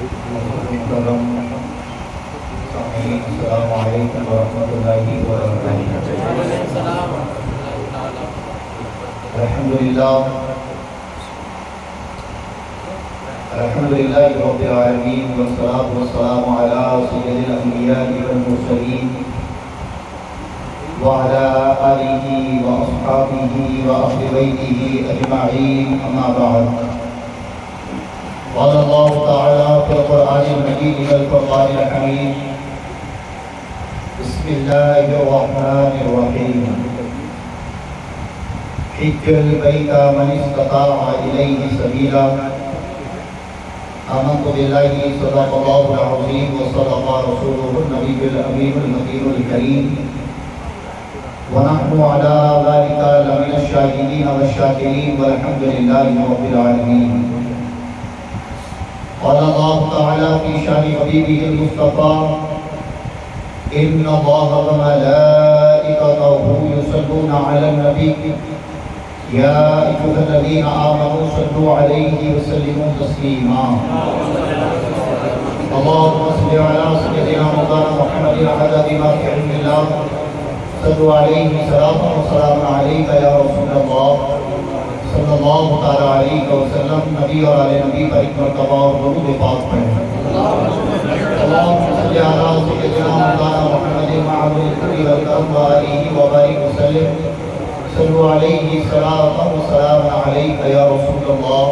محترم سامعین، السلام علیکم ورحمۃ اللہ وبرکاتہ۔ الحمدللہ رب العالمین، والصلاة والسلام علی سید الانبیاء والمرسلین وعلی آلہ واصحابہ واہل بیتہ اجمعین، اما بعد۔ قال اللہ تعالی فی القرآن المجید والفرقان الحمید، بسم اللہ الرحمن الرحیم، حج البیت من استطاع الیہ سبیلا، آمنت باللہ صدق اللہ العظیم وصدق رسولہ النبی الامین المکین الکریم، ونحن علی ذلک لمن الشاہدین والشاکرین، والحمد للہ رب العالمین۔ قال اللہ تعالی فی شان حبیبہ المصطفیٰ، ان اللہ وملائکتہ یصلون علی النبی، یا ایھا الذین آمنوا صلوا علیہ وسلموا تسلیما۔ اللہم صل علی سیدنا مولانا محمد عدد ما فی علم اللہ، صلوا علیہ صلاۃ و سلام علیک یا رسول اللہ صلی اللہ تعالی علیہ وسلم۔ نبی اور آل نبی پر ایک مرتبہ اور درود پاک پڑھیں۔ اللہم صل علی سیدنا مولانا محمد معبود الکبیر والکرم وآلہ وبارک وسلم، صلوا علیہ صلاۃ و سلام علیک یا رسول اللہ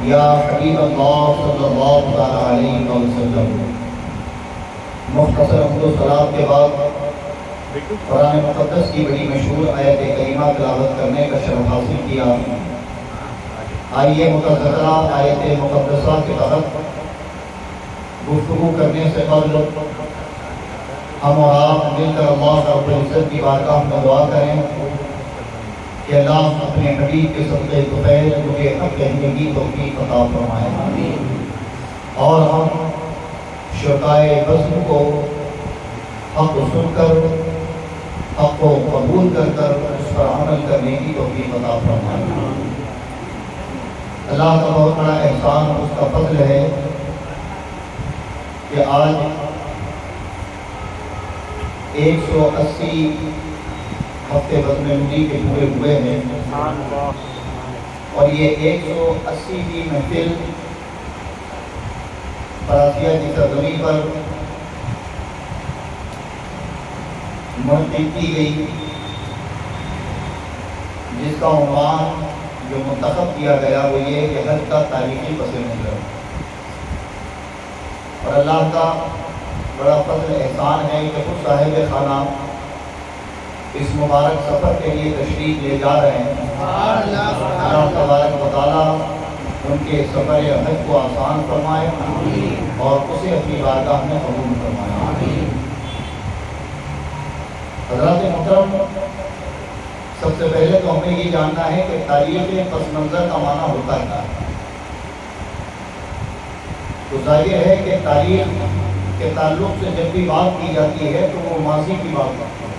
یا حبیب اللہ صلی اللہ تعالی علیہ وسلم۔ مختصر حمد و ثناء کے بعد قرآن مقدس کی بڑی مشہور آیت کریمہ تلاوت کرنے کا شرف حاصل کیا۔ آئیے متذکرہ آیت مقدسہ کے تحت گفتگو کرنے سے قبل ہم اور آپ مل کر اللہ رب العزت کی بارگاہ میں دعا کریں کہ اللہ اپنے حبیب کے صدقے طفیل مجھے حق کہنے کی توفیق عطا فرمائے، اور ہم شرکائے بزم کو حق سن کر حق کو قبول کر اس پر عمل کرنے کی توفیق عطا فرمائے۔ اللہ کا بہت بڑا احسان، اس کا فضل ہے کہ آج 180 ہفتے بزم نوری کے پورے ہوئے ہیں، اور یہ 180 محفل فراسیہ کی سرزمین پر منعقد کی گئی، جس کا عنوان جو منتخب کیا گیا وہ یہ کہ حج کا تاریخی پس منظر، اور اللہ کا بڑا فضل احسان ہے کہ خود صاحب خانہ اس مبارک سفر کے لیے تشریف لے جا رہے ہیں۔ اللہ تبارک و تعالیٰ ان کے سفر حج کو آسان فرمائے اور اسے اپنی بارگاہ میں قبول فرمائے۔ حضرات محترم، سب سے پہلے تو ہمیں یہ جاننا ہے کہ تاریخ پس منظر کا معنی ہوتا کیا ہے۔ تو ظاہر ہے کہ تاریخ کے تعلق سے جب بھی بات کی جاتی ہے تو وہ ماضی کی بات ہوتی ہے،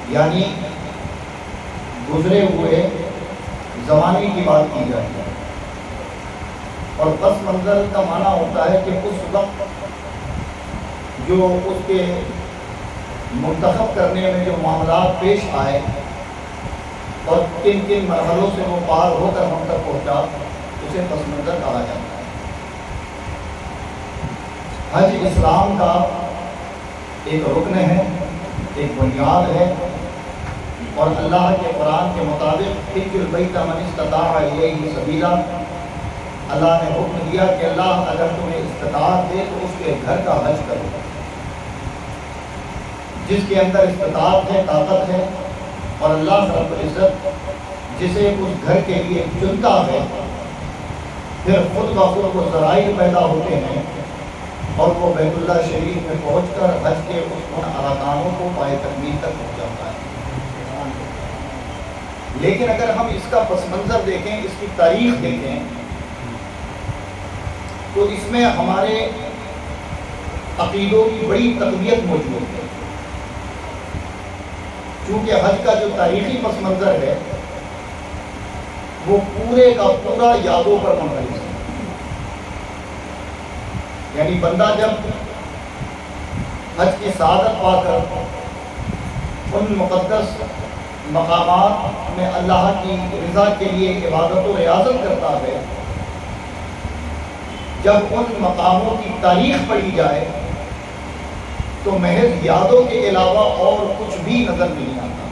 یعنی گزرے ہوئے زمانے کی بات کی جاتی ہے، اور پس منظر کا معنی ہوتا ہے کہ اس وقت جو اس کے منتخب کرنے میں جو معاملات پیش آئے اور کن کن مرحلوں سے وہ پار ہو کر ہم تک پہنچا، اسے پس منظر کہا جاتا ہے۔ حج اسلام کا ایک رکن ہے، ایک بنیاد ہے، اور اللہ کے قرآن کے مطابق حج البیت من استطاع الیہ سبیلا، اللہ نے حکم دیا کہ اللہ اگر تمہیں استطاعت دے تو اس کے گھر کا حج کرو۔ جس کے اندر استطاعت ہے، طاقت ہے، اور اللہ رب العزت جسے اس گھر کے لیے چنتا ہے، پھر خود بخود وہ ذرائع پیدا ہوتے ہیں اور وہ بیت اللہ شریف میں پہنچ کر حج کے ان ارکانوں کو پائے تکمیل تک پہنچاتا ہے۔ لیکن اگر ہم اس کا پس منظر دیکھیں، اس کی تاریخ دیکھیں، تو اس میں ہمارے عقیدوں کی بڑی تقویت موجود ہے، چونکہ حج کا جو تاریخی پس منظر ہے وہ پورے کا پورا یادوں پر منحصر ہے۔ یعنی بندہ جب حج کی سعادت پا کر ان مقدس مقامات میں اللہ کی رضا کے لیے عبادت و ریاضت کرتا ہے، جب ان مقاموں کی تاریخ پڑھی جائے تو محض یادوں کے علاوہ اور کچھ بھی نظر نہیں آتا۔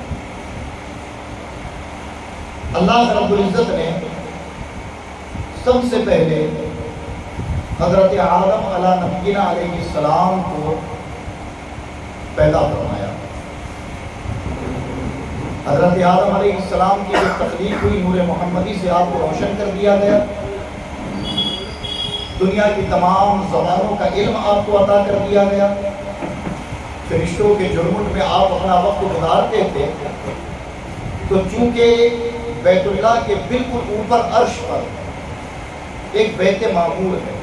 اللہ رب العزت نے سب سے پہلے حضرت آدم علیہ نبینا علیہ السلام کو پیدا فرمایا۔ حضرت آدم علیہ السلام کی جو تخلیق ہوئی نور محمدی سے آپ کو روشن کر دیا گیا، دنیا کی تمام زبانوں کا علم آپ کو عطا کر دیا گیا، فرشتوں کے جھرمٹ میں آپ اپنا وقت گزارتے تھے، تو چونکہ بیت اللہ کے بالکل اوپر عرش پر ایک بیت معمور ہے،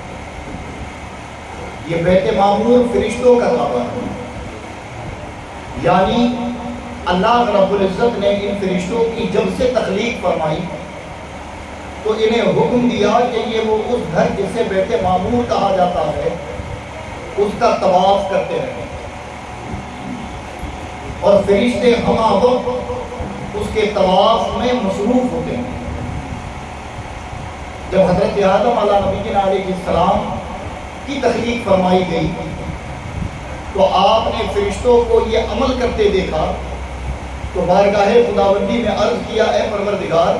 یہ بیت معمور فرشتوں کا کعبہ ہے، یعنی اللہ رب العزت نے ان فرشتوں کی جب سے تخلیق فرمائی تو انہیں حکم دیا کہ یہ وہ اس گھر جسے بیت معمور کہا جاتا ہے اس کا طواف کرتے رہیں، اور فرشتے ہمہ وقت اس کے طواف میں مصروف ہوتے ہیں۔ جب حضرت آدم علیہ نبینا علیہ السلام کی تخلیق فرمائی گئی تو آپ نے فرشتوں کو یہ عمل کرتے دیکھا تو بارگاہ خداوندی میں عرض کیا، اے پروردگار،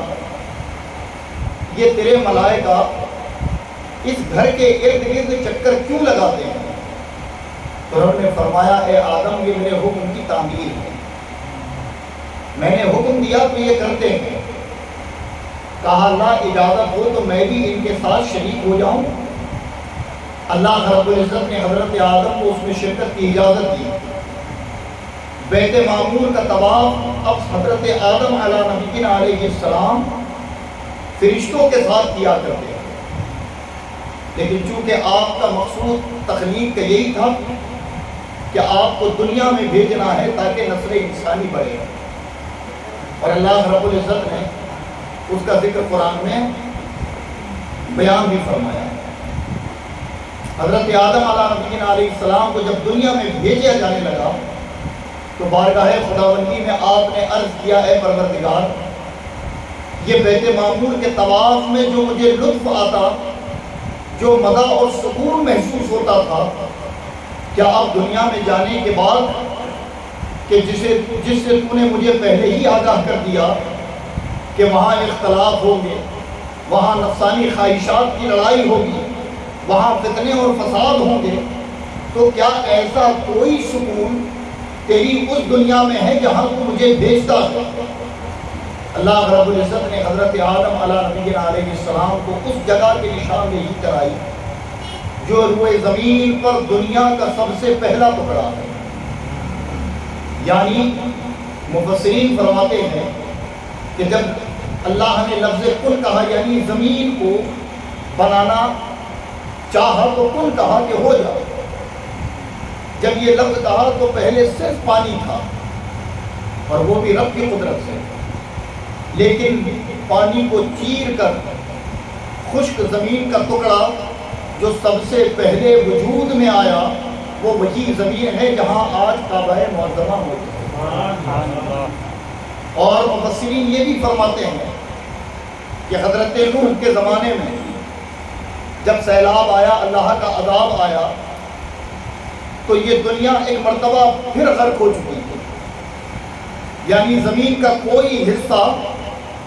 یہ تیرے ملائکہ اس گھر کے ارد گرد چکر کیوں لگاتے ہیں؟ تو رب نے فرمایا، اے آدم، یہ میرے حکم کی تعمیل ہے، میں نے حکم دیا تو یہ کرتے ہیں۔ کہا اللہ اجازت ہو تو میں بھی ان کے ساتھ شریک ہو جاؤں؟ اللہ رب العزت نے حضرت آدم کو اس میں شرکت کی اجازت دی۔ بیت معمور کا طواف اب حضرت آدم علیہ نبینا علیہ السلام فرشتوں کے ساتھ کیا کرتے ہیں، لیکن چونکہ آپ کا مقصود تخلیق کا یہی تھا کہ آپ کو دنیا میں بھیجنا ہے تاکہ نسل انسانی بڑھے، اور اللہ رب العزت نے اس کا ذکر قرآن میں بیان بھی فرمایا۔ حضرت آدم علیہ نبینا علیہ السلام کو جب دنیا میں بھیجا جانے لگا تو بارگاہ خداوندی میں آپ نے عرض کیا، اے پروردگار، یہ بیت معمور کے طواف میں جو مجھے لطف آتا، جو مزہ اور سکون محسوس ہوتا تھا، کیا اب دنیا میں جانے کے بعد کہ جس سے تو نے مجھے پہلے ہی آگاہ کر دیا کہ وہاں اختلاف ہوں گے، وہاں نفسانی خواہشات کی لڑائی ہوگی، وہاں فتنے اور فساد ہوں گے، تو کیا ایسا کوئی سکون تیری اس دنیا میں ہے جہاں تو مجھے بھیجتا ہے؟ اللہ رب العزت نے حضرت آدم علیہ نبینا علیہ السلام کو اس جگہ کی نشاندہی کرائی جو روئے زمین پر دنیا کا سب سے پہلا ٹکڑا ہے۔ یعنی مفسرین فرماتے ہیں کہ جب اللہ نے لفظ کن کہا، یعنی زمین کو بنانا چاہا تو کن کہا کہ ہو جائے، جب یہ لفظ کہا تو پہلے صرف پانی تھا، اور وہ بھی رب کی قدرت سے، لیکن پانی کو چیر کر خشک زمین کا ٹکڑا جو سب سے پہلے وجود میں آیا وہ وہی زمین ہے جہاں آج کعبہ معظمہ موجود ہے۔ اور مفسرین یہ بھی فرماتے ہیں کہ حضرت نوح کے زمانے میں جب سیلاب آیا، اللہ کا عذاب آیا، تو یہ دنیا ایک مرتبہ پھر غرق ہو چکی تھی، یعنی زمین کا کوئی حصہ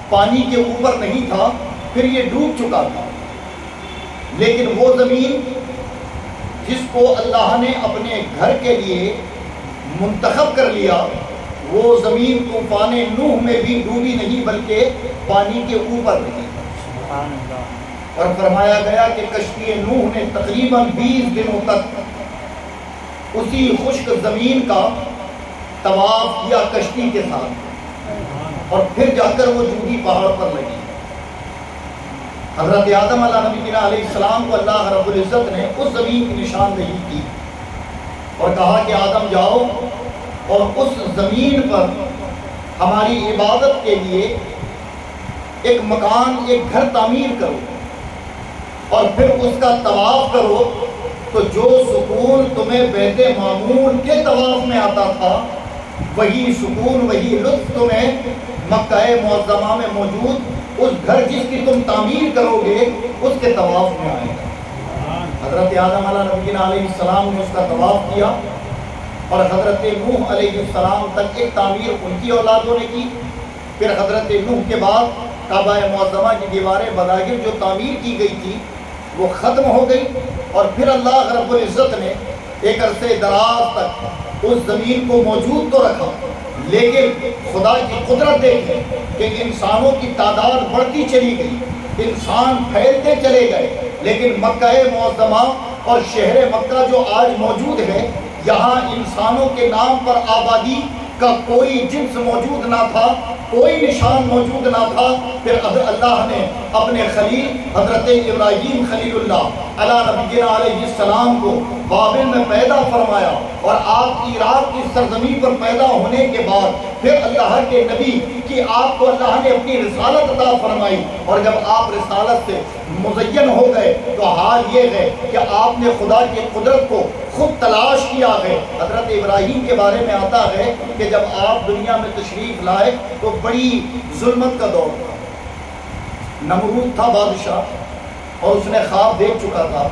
پانی کے اوپر نہیں تھا، پھر یہ ڈوب چکا تھا، لیکن وہ زمین جس کو اللہ نے اپنے گھر کے لیے منتخب کر لیا، وہ زمین طوفان نوح میں بھی ڈوبی نہیں بلکہ پانی کے اوپر رہی، اور فرمایا گیا کہ کشتی نوح نے تقریباً 20 دنوں تک اسی خشک زمین کا طواف کیا کشتی کے ساتھ، اور پھر جا کر وہ جودی پہاڑ پر لگی۔ حضرت آدم علیہ نبینا علیہ السلام کو اللہ رب العزت نے اس زمین کی نشاندہی کی اور کہا کہ آدم جاؤ اور اس زمین پر ہماری عبادت کے لیے ایک مکان، ایک گھر تعمیر کرو، اور پھر اس کا طواف کرو تو جو سکون تمہیں بیت معمور کے طواف میں آتا تھا وہی سکون وہی لطف تمہیں مکہ معظمہ میں موجود اس گھر جس کی تم تعمیر کرو گے اس کے طواف میں آئے گا۔ حضرت آدم علیہ السلام نے اس کا طواف کیا اور حضرت نوح علیہ السلام تک ایک تعمیر ان کی اولادوں نے کی، پھر حضرت نوح کے بعد کعبہ معظمہ کی دیواریں بظاہر جو تعمیر کی گئی تھی وہ ختم ہو گئی، اور پھر اللہ رب العزت نے ایک عرصے دراز تک اس زمین کو موجود تو رکھا، لیکن خدا کی قدرت دیکھیں کہ انسانوں کی تعداد بڑھتی چلی گئی، انسان پھیلتے چلے گئے، لیکن مکہ معظمہ اور شہر مکہ جو آج موجود ہے یہاں انسانوں کے نام پر آبادی کا کوئی جنس موجود نہ تھا، کوئی نشان موجود نہ تھا۔ پھر اللہ نے اپنے خلیل حضرت ابراہیم خلیل اللہ علیہ نبینا علیہ السلام کو بابل میں پیدا فرمایا، اور آپ عراق کی سرزمین پر پیدا ہونے کے بعد پھر اللہ کے نبی کی آپ کو اللہ نے اپنی رسالت عطا فرمائی، اور جب آپ رسالت سے مزین ہو گئے تو حال یہ ہے کہ آپ نے خدا کی قدرت کو خود تلاش کیا ہے۔ حضرت ابراہیم کے بارے میں آتا ہے کہ جب آپ دنیا میں تشریف لائے تو بڑی ظلمت کا دور تھا، نمرود تھا بادشاہ، اور اس نے خواب دیکھ چکا تھا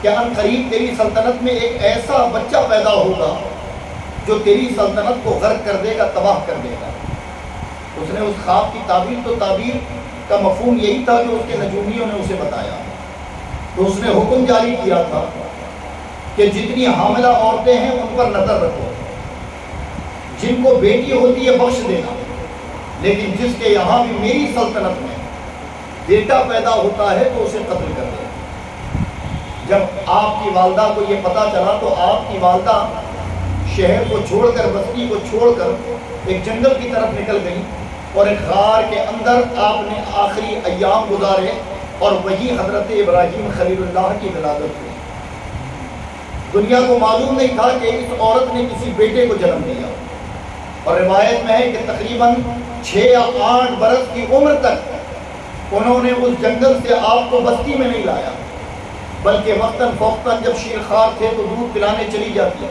کہ ان قریب تیری سلطنت میں ایک ایسا بچہ پیدا ہوگا جو تیری سلطنت کو غرق کر دے گا، تباہ کر دے گا۔ اس نے اس خواب کی تعبیر، تو تعبیر کا مفہوم یہی تھا جو اس کے نجومیوں نے اسے بتایا، تو اس نے حکم جاری کیا تھا کہ جتنی حاملہ عورتیں ہیں ان پر نظر رکھو، جن کو بیٹی ہوتی ہے بخش دینا، لیکن جس کے یہاں بھی میری سلطنت میں بیٹا پیدا ہوتا ہے تو اسے قتل کر دینا۔ جب آپ کی والدہ کو یہ پتا چلا تو آپ کی والدہ شہر کو چھوڑ کر، بستی کو چھوڑ کر ایک جنگل کی طرف نکل گئی، اور ایک غار کے اندر آپ نے آخری ایام گزارے، اور وہی حضرت ابراہیم خلیل اللہ کی ولادت ہوئی۔ دنیا کو معلوم نہیں تھا کہ اس عورت نے کسی بیٹے کو جنم دیا، اور روایت میں ہے کہ تقریباً 6 یا 8 برس کی عمر تک انہوں نے اس جنگل سے آپ کو بستی میں نہیں لایا، بلکہ وقتاً فوقتاً جب شیرخوار تھے تو دودھ پلانے چلی جاتی،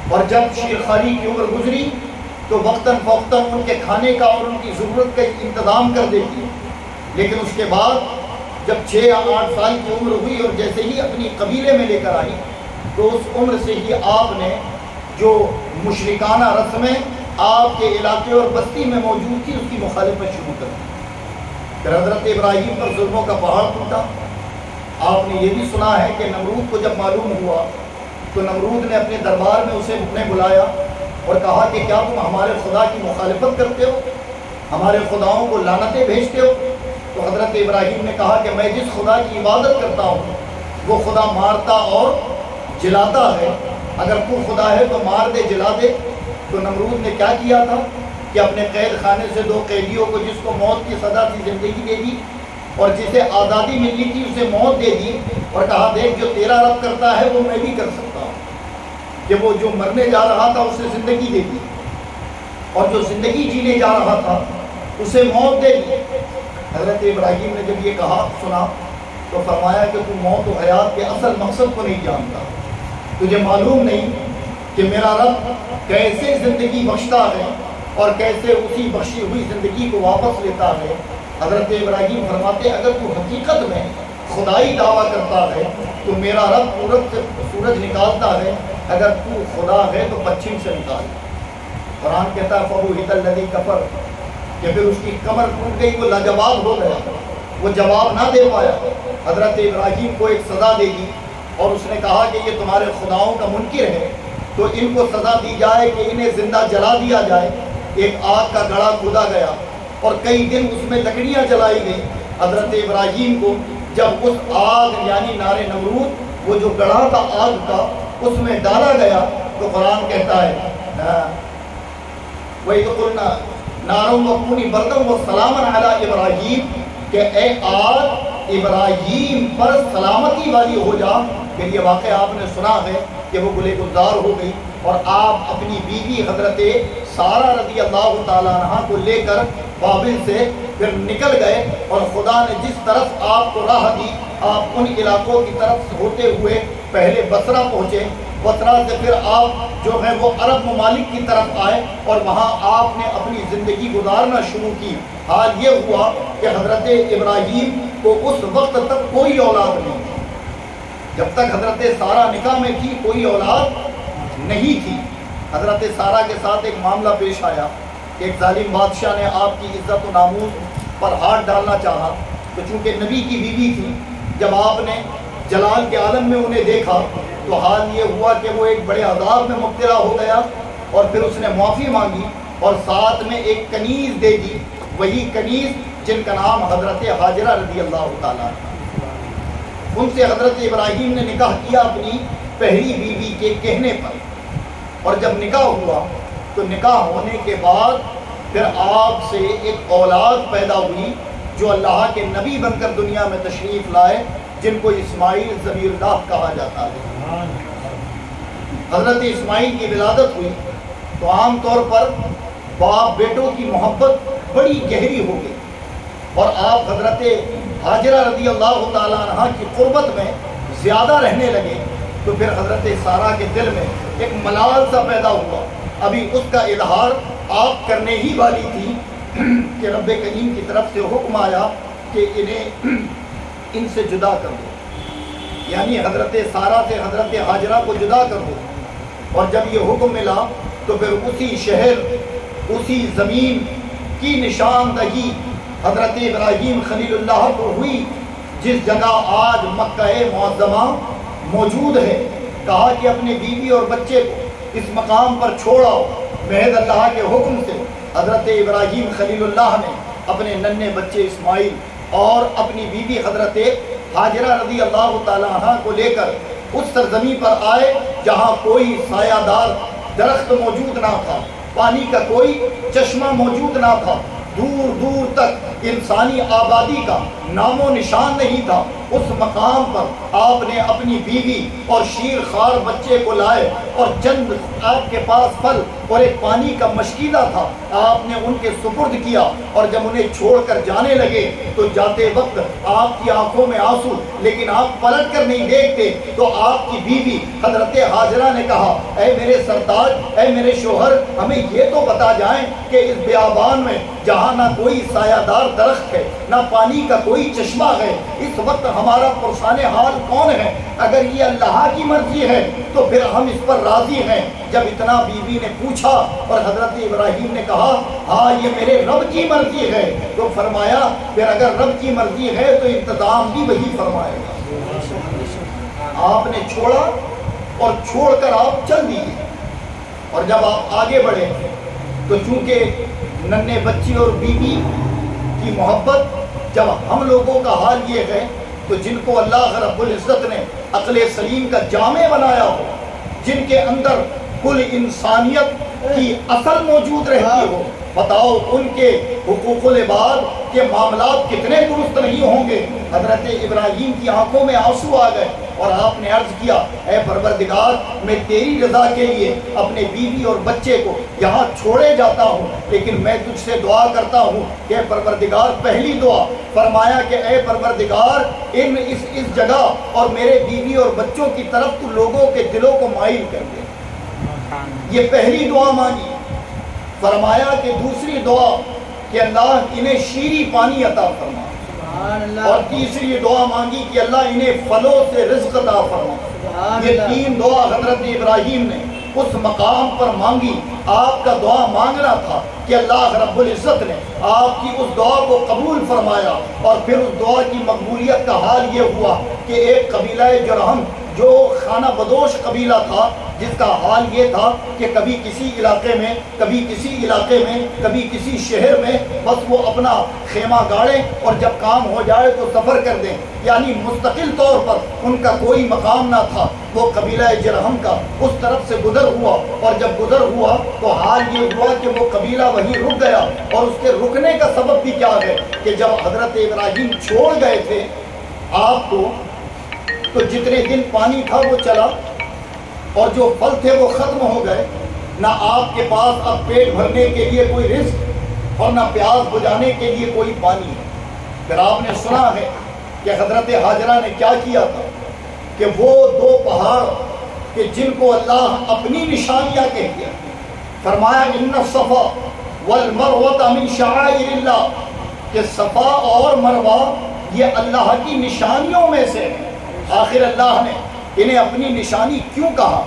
اور جب شیرخواری کی عمر گزری تو وقتاً فوقتاً ان کے کھانے کا اور ان کی ضرورت کا انتظام کر دیتی۔ لیکن اس کے بعد جب 6 یا 8 سال کی عمر ہوئی اور جیسے ہی اپنی قبیلے میں لے کر آئی تو اس عمر سے ہی آپ نے جو مشرکانہ رسمیں آپ کے علاقے اور بستی میں موجود تھی اس کی مخالفت شروع کر دی۔ پھر حضرت ابراہیم پر ظلموں کا پہاڑ ٹوٹا۔ آپ نے یہ بھی سنا ہے کہ نمرود کو جب معلوم ہوا تو نمرود نے اپنے دربار میں اسے بلایا اور کہا کہ کیا تم ہمارے خدا کی مخالفت کرتے ہو، ہمارے خداؤں کو لعنتیں بھیجتے ہو؟ تو حضرت ابراہیم نے کہا کہ میں جس خدا کی عبادت کرتا ہوں وہ خدا مارتا اور جلاتا ہے، اگر تو خدا ہے تو مار دے، جلا دے۔ تو نمرود نے کیا کیا تھا کہ اپنے قید خانے سے 2 قیدیوں کو، جس کو موت کی سزا تھی، زندگی دے دی، اور جسے آزادی ملنی تھی اسے موت دے دی، اور کہا دیکھ جو تیرا رب کرتا ہے وہ میں بھی کر سکتا ہوں، کہ وہ جو مرنے جا رہا تھا اسے زندگی دے دی، اور جو زندگی جینے جا رہا تھا اسے موت دے دی۔ حضرت ابراہیم نے جب یہ کہا سنا تو فرمایا کہ تو موت و حیات کے اصل مقصد کو نہیں جانتا، تجھے معلوم نہیں کہ میرا رب کیسے زندگی بخشتا ہے اور کیسے اسی بخشی ہوئی زندگی کو واپس لیتا ہے۔ حضرت ابراہیم فرماتے اگر تو حقیقت میں خدائی دعویٰ کرتا ہے تو میرا رب پورب سے سورج نکالتا ہے، اگر تو خدا ہے تو پچھم سے نکال۔ قرآن کہتا ہے فَبُهِتَ الَّذِي كَفَرَ، کہ پھر اس کی کمر ٹوٹ گئی، وہ لاجواب ہو گیا، وہ جواب نہ دے پایا۔ حضرت ابراہیم کو ایک سزا دے دی اور اس نے کہا کہ یہ تمہارے خداؤں کا منکر ہے تو ان کو سزا دی جائے کہ انہیں زندہ جلا دیا جائے۔ ایک آگ کا گڑھا کھودا گیا اور کئی دن اس میں لکڑیاں جلائی گئی۔ حضرت ابراہیم کو جب اس آگ یعنی نار نمرود، وہ جو گڑھا تھا آگ کا، اس میں ڈالا گیا تو قرآن کہتا ہے وَإِذْ قُلْنَا نَارٌ وَكُونِي بَرْدًا وَسَلَامًا عَلَىٰ إِبْرَاهِيمَ، کہ اے آگ ابراہیم پر سلامتی والی ہو جا۔ پھر یہ واقعہ آپ نے سنا ہے کہ کہ وہ گلے گلزار ہو گئی اور آپ اپنی بیوی حضرت سارہ رضی اللہ تعالیٰ عنہ کو لے کر بابل سے پھر نکل گئے، اور خدا نے جس طرف آپ کو راہ دی آپ ان علاقوں کی طرف ہوتے ہوئے پہلے بصرہ پہنچے، بصرہ سے پھر آپ جو ہے وہ عرب ممالک کی طرف آئے اور وہاں آپ نے اپنی زندگی گزارنا شروع کی۔ حال یہ ہوا کہ حضرت ابراہیم کو اس وقت تک کوئی اولاد نہیں تھی، جب تک حضرت سارہ نکاح میں تھی کوئی اولاد نہیں تھی۔ حضرت سارہ کے ساتھ ایک معاملہ پیش آیا کہ ایک ظالم بادشاہ نے آپ کی عزت و ناموس پر ہاتھ ڈالنا چاہا، تو چونکہ نبی کی بیوی تھی، جب آپ نے جلال کے عالم میں انہیں دیکھا تو حال یہ ہوا کہ وہ ایک بڑے عذاب میں مبتلا ہو گیا، اور پھر اس نے معافی مانگی اور ساتھ میں ایک کنیز دے دی، وہی کنیز جن کا نام حضرت ہاجرہ رضی اللہ تعالیٰ عنہ۔ ان سے حضرت ابراہیم نے نکاح کیا اپنی پہلی بیوی کے کہنے پر، اور جب نکاح ہوا تو نکاح ہونے کے بعد پھر آپ سے ایک اولاد پیدا ہوئی جو اللہ کے نبی بن کر دنیا میں تشریف لائے، جن کو اسماعیل ذبیح اللہ کہا جاتا ہے۔ حضرت اسماعیل کی ولادت ہوئی تو عام طور پر باپ بیٹوں کی محبت بڑی گہری ہو گئی، اور آپ حضرت ہاجرہ رضی اللہ تعالیٰ عنہ کی قربت میں زیادہ رہنے لگے، تو پھر حضرت سارہ کے دل میں ایک ملال سا پیدا ہوا۔ ابھی اس کا اظہار آپ کرنے ہی والی تھی کہ رب کریم کی طرف سے حکم آیا کہ انہیں ان سے جدا کر دو، یعنی حضرت سارہ سے حضرت ہاجرہ کو جدا کر دو۔ اور جب یہ حکم ملا تو پھر اسی شہر اسی زمین کی نشاندہی حضرت ابراہیم خلیل اللہ کو ہوئی جس جگہ آج مکہ معظمہ موجود ہے۔ کہا کہ اپنے بیوی اور بچے کو اس مقام پر چھوڑاؤ۔ محض اللہ کے حکم سے حضرت ابراہیم خلیل اللہ نے اپنے ننھے بچے اسماعیل اور اپنی بیوی حضرت ہاجرہ رضی اللہ تعالیٰ عنہ کو لے کر اس سرزمین پر آئے جہاں کوئی سایہ دار درخت موجود نہ تھا، پانی کا کوئی چشمہ موجود نہ تھا، دور دور تک انسانی آبادی کا نام و نشان نہیں تھا۔ اس مقام پر آپ نے اپنی بیوی اور شیر خوار بچے کو لائے، اور چند آپ کے پاس پھل اور ایک پانی کا مشکیزہ تھا، آپ نے ان کے سپرد کیا، اور جب انہیں چھوڑ کر جانے لگے تو جاتے وقت آپ کی آنکھوں میں آنسو، لیکن آپ پلٹ کر نہیں دیکھتے۔ تو آپ کی بیوی حضرت ہاجرہ نے کہا، اے میرے سرتاج، اے میرے شوہر، ہمیں یہ تو بتا جائیں کہ اس بیابان میں جہاں نہ کوئی سایہ دار درخت ہے نہ پانی کا کوئی چشمہ ہے، اس وقت ہمارا پرسان حال کون ہے؟ اگر یہ اللہ کی مرضی ہے تو پھر ہم اس پر راضی ہیں۔ جب اتنا بیوی نے پوچھا اور حضرت ابراہیم نے کہا ہاں یہ میرے رب کی مرضی ہے، تو فرمایا پھر اگر رب کی مرضی ہے تو انتظام بھی وہی فرمائے گا۔ آپ نے چھوڑا اور چھوڑ کر آپ چل دیے، اور جب آپ آگے بڑھے تو چونکہ ننھے بچی اور بیوی کی محبت، جب ہم لوگوں کا حال یہ ہے تو جن کو اللہ رب العزت نے عقل سلیم کا جامع بنایا ہو، جن کے اندر کل انسانیت کی اصل موجود رہتی ہو، بتاؤ ان کے حقوق العباد کے معاملات کتنے درست نہیں ہوں گے۔ حضرت ابراہیم کی آنکھوں میں آنسو آ گئے اور آپ نے عرض کیا، اے پروردگار، میں تیری رضا کے لیے اپنے بیوی اور بچے کو یہاں چھوڑے جاتا ہوں، لیکن میں تجھ سے دعا کرتا ہوں کہ اے پروردگار، پہلی دعا فرمایا کہ اے پروردگار اس جگہ اور میرے بیوی اور بچوں کی طرف تو لوگوں کے دلوں کو مائل کر دے، یہ پہلی دعا مانگی۔ فرمایا کہ دوسری دعا کہ اللہ انہیں شیریں پانی عطا فرما، اور تیسری دعا مانگی کہ اللہ انہیں پھلوں سے رزق عطا فرما۔ یہ تین دعا حضرت ابراہیم نے اس مقام پر مانگی۔ آپ کا دعا مانگنا تھا کہ اللہ رب العزت نے آپ کی اس دعا کو قبول فرمایا، اور پھر اس دعا کی مقبولیت کا حال یہ ہوا کہ ایک قبیلہ جرہم جو خانہ بدوش قبیلہ تھا، جس کا حال یہ تھا کہ کبھی کسی علاقے میں، کبھی کسی علاقے میں، کبھی کسی شہر میں، بس وہ اپنا خیمہ گاڑیں اور جب کام ہو جائے تو سفر کر دیں، یعنی مستقل طور پر ان کا کوئی مقام نہ تھا۔ وہ قبیلہ جرہم کا اس طرف سے گزر ہوا، اور جب گزر ہوا تو حال یہ ہوا کہ وہ قبیلہ وہیں رک گیا، اور اس کے رکنے کا سبب بھی کیا ہے کہ جب حضرت ابراہیم چھوڑ گئے تھے آپ کو، تو جتنے دن پانی تھا وہ چلا، اور جو پھل تھے وہ ختم ہو گئے، نہ آپ کے پاس اب پیٹ بھرنے کے لیے کوئی رزق اور نہ پیاس بجھانے کے لیے کوئی پانی ہے۔ پھر آپ نے سنا ہے کہ حضرت ہاجرہ نے کیا کیا تھا کہ وہ دو پہاڑ کہ جن کو اللہ اپنی نشانیاں کہتے ہیں، فرمایا ان الصفا والمروہ من شعائر اللہ، کہ صفا اور مروہ یہ اللہ کی نشانیوں میں سے ہے۔ آخر اللہ نے انہیں اپنی نشانی کیوں کہا؟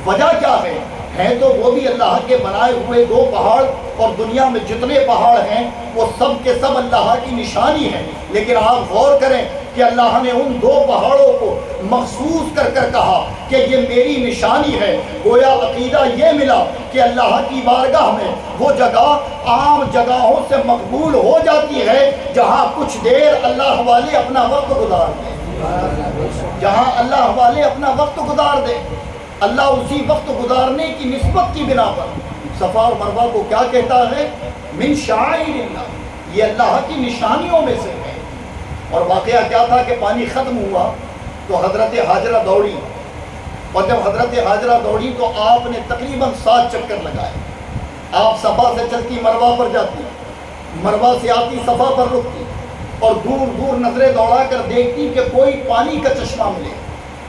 وجہ کیا ہے؟ ہیں تو وہ بھی اللہ کے بنائے ہوئے دو پہاڑ، اور دنیا میں جتنے پہاڑ ہیں وہ سب کے سب اللہ کی نشانی ہیں، لیکن آپ غور کریں کہ اللہ نے ان دو پہاڑوں کو مخصوص کر کر کہا کہ یہ میری نشانی ہے۔ گویا عقیدہ یہ ملا کہ اللہ کی بارگاہ میں وہ جگہ عام جگہوں سے مقبول ہو جاتی ہے جہاں کچھ دیر اللہ والے اپنا وقت گزار دیں، جہاں اللہ والے اپنا وقت گزار دیں۔ اللہ اسی وقت گزارنے کی نسبت کی بنا پر صفا اور مروہ کو کیا کہتا ہے؟ من شعائر اللہ، یہ اللہ کی نشانیوں میں سے ہے۔ اور واقعہ کیا تھا کہ پانی ختم ہوا تو حضرت ہاجرہ دوڑی، اور جب حضرت ہاجرہ دوڑی تو آپ نے تقریباً 7 چکر لگائے۔ آپ صفا سے چلتی مروہ پر جاتی، مروہ سے آتی صفا پر رکتی، اور دور دور نظریں دوڑا کر دیکھتی کہ کوئی پانی کا چشمہ ملے،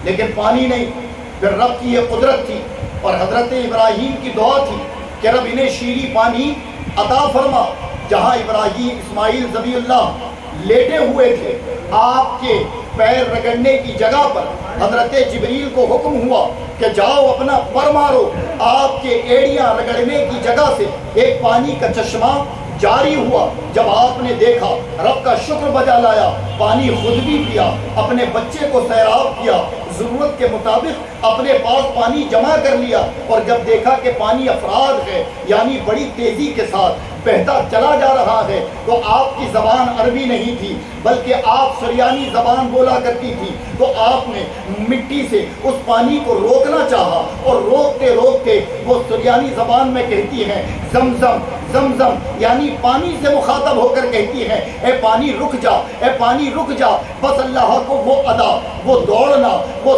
لیکن پانی نہیں۔ پھر رب کی یہ قدرت تھی اور حضرت ابراہیم کی دعا تھی کہ رب انہیں شیریں پانی عطا فرما۔ جہاں ابراہیم اسماعیل ذبیح اللہ لیٹے ہوئے تھے، آپ کے پیر رگڑنے کی جگہ پر حضرت جبریل کو حکم ہوا کہ جاؤ اپنا پر مارو۔ آپ کے ایڑیاں رگڑنے کی جگہ سے ایک پانی کا چشمہ جاری ہوا۔ جب آپ نے دیکھا، رب کا شکر بجا لایا، پانی خود بھی پیا، اپنے بچے کو سیراب کیا، ضرورت کے مطابق اپنے پاس پانی جمع کر لیا، اور جب دیکھا کہ پانی افراد ہے یعنی بڑی تیزی کے ساتھ بہتا چلا جا رہا ہے، تو آپ کی زبان عربی نہیں تھی بلکہ آپ سریانی زبان بولا کرتی تھی، تو آپ نے مٹی سے اس پانی کو روکنا چاہا، اور روکتے روکتے وہ سریانی زبان میں کہتی ہیں زمزم زمزم، یعنی پانی سے مخاطب ہو کر کہتی ہے اے پانی رک جا، اے پانی رک جا۔ بس اللہ کو وہ ادا، وہ دوڑنا، وہ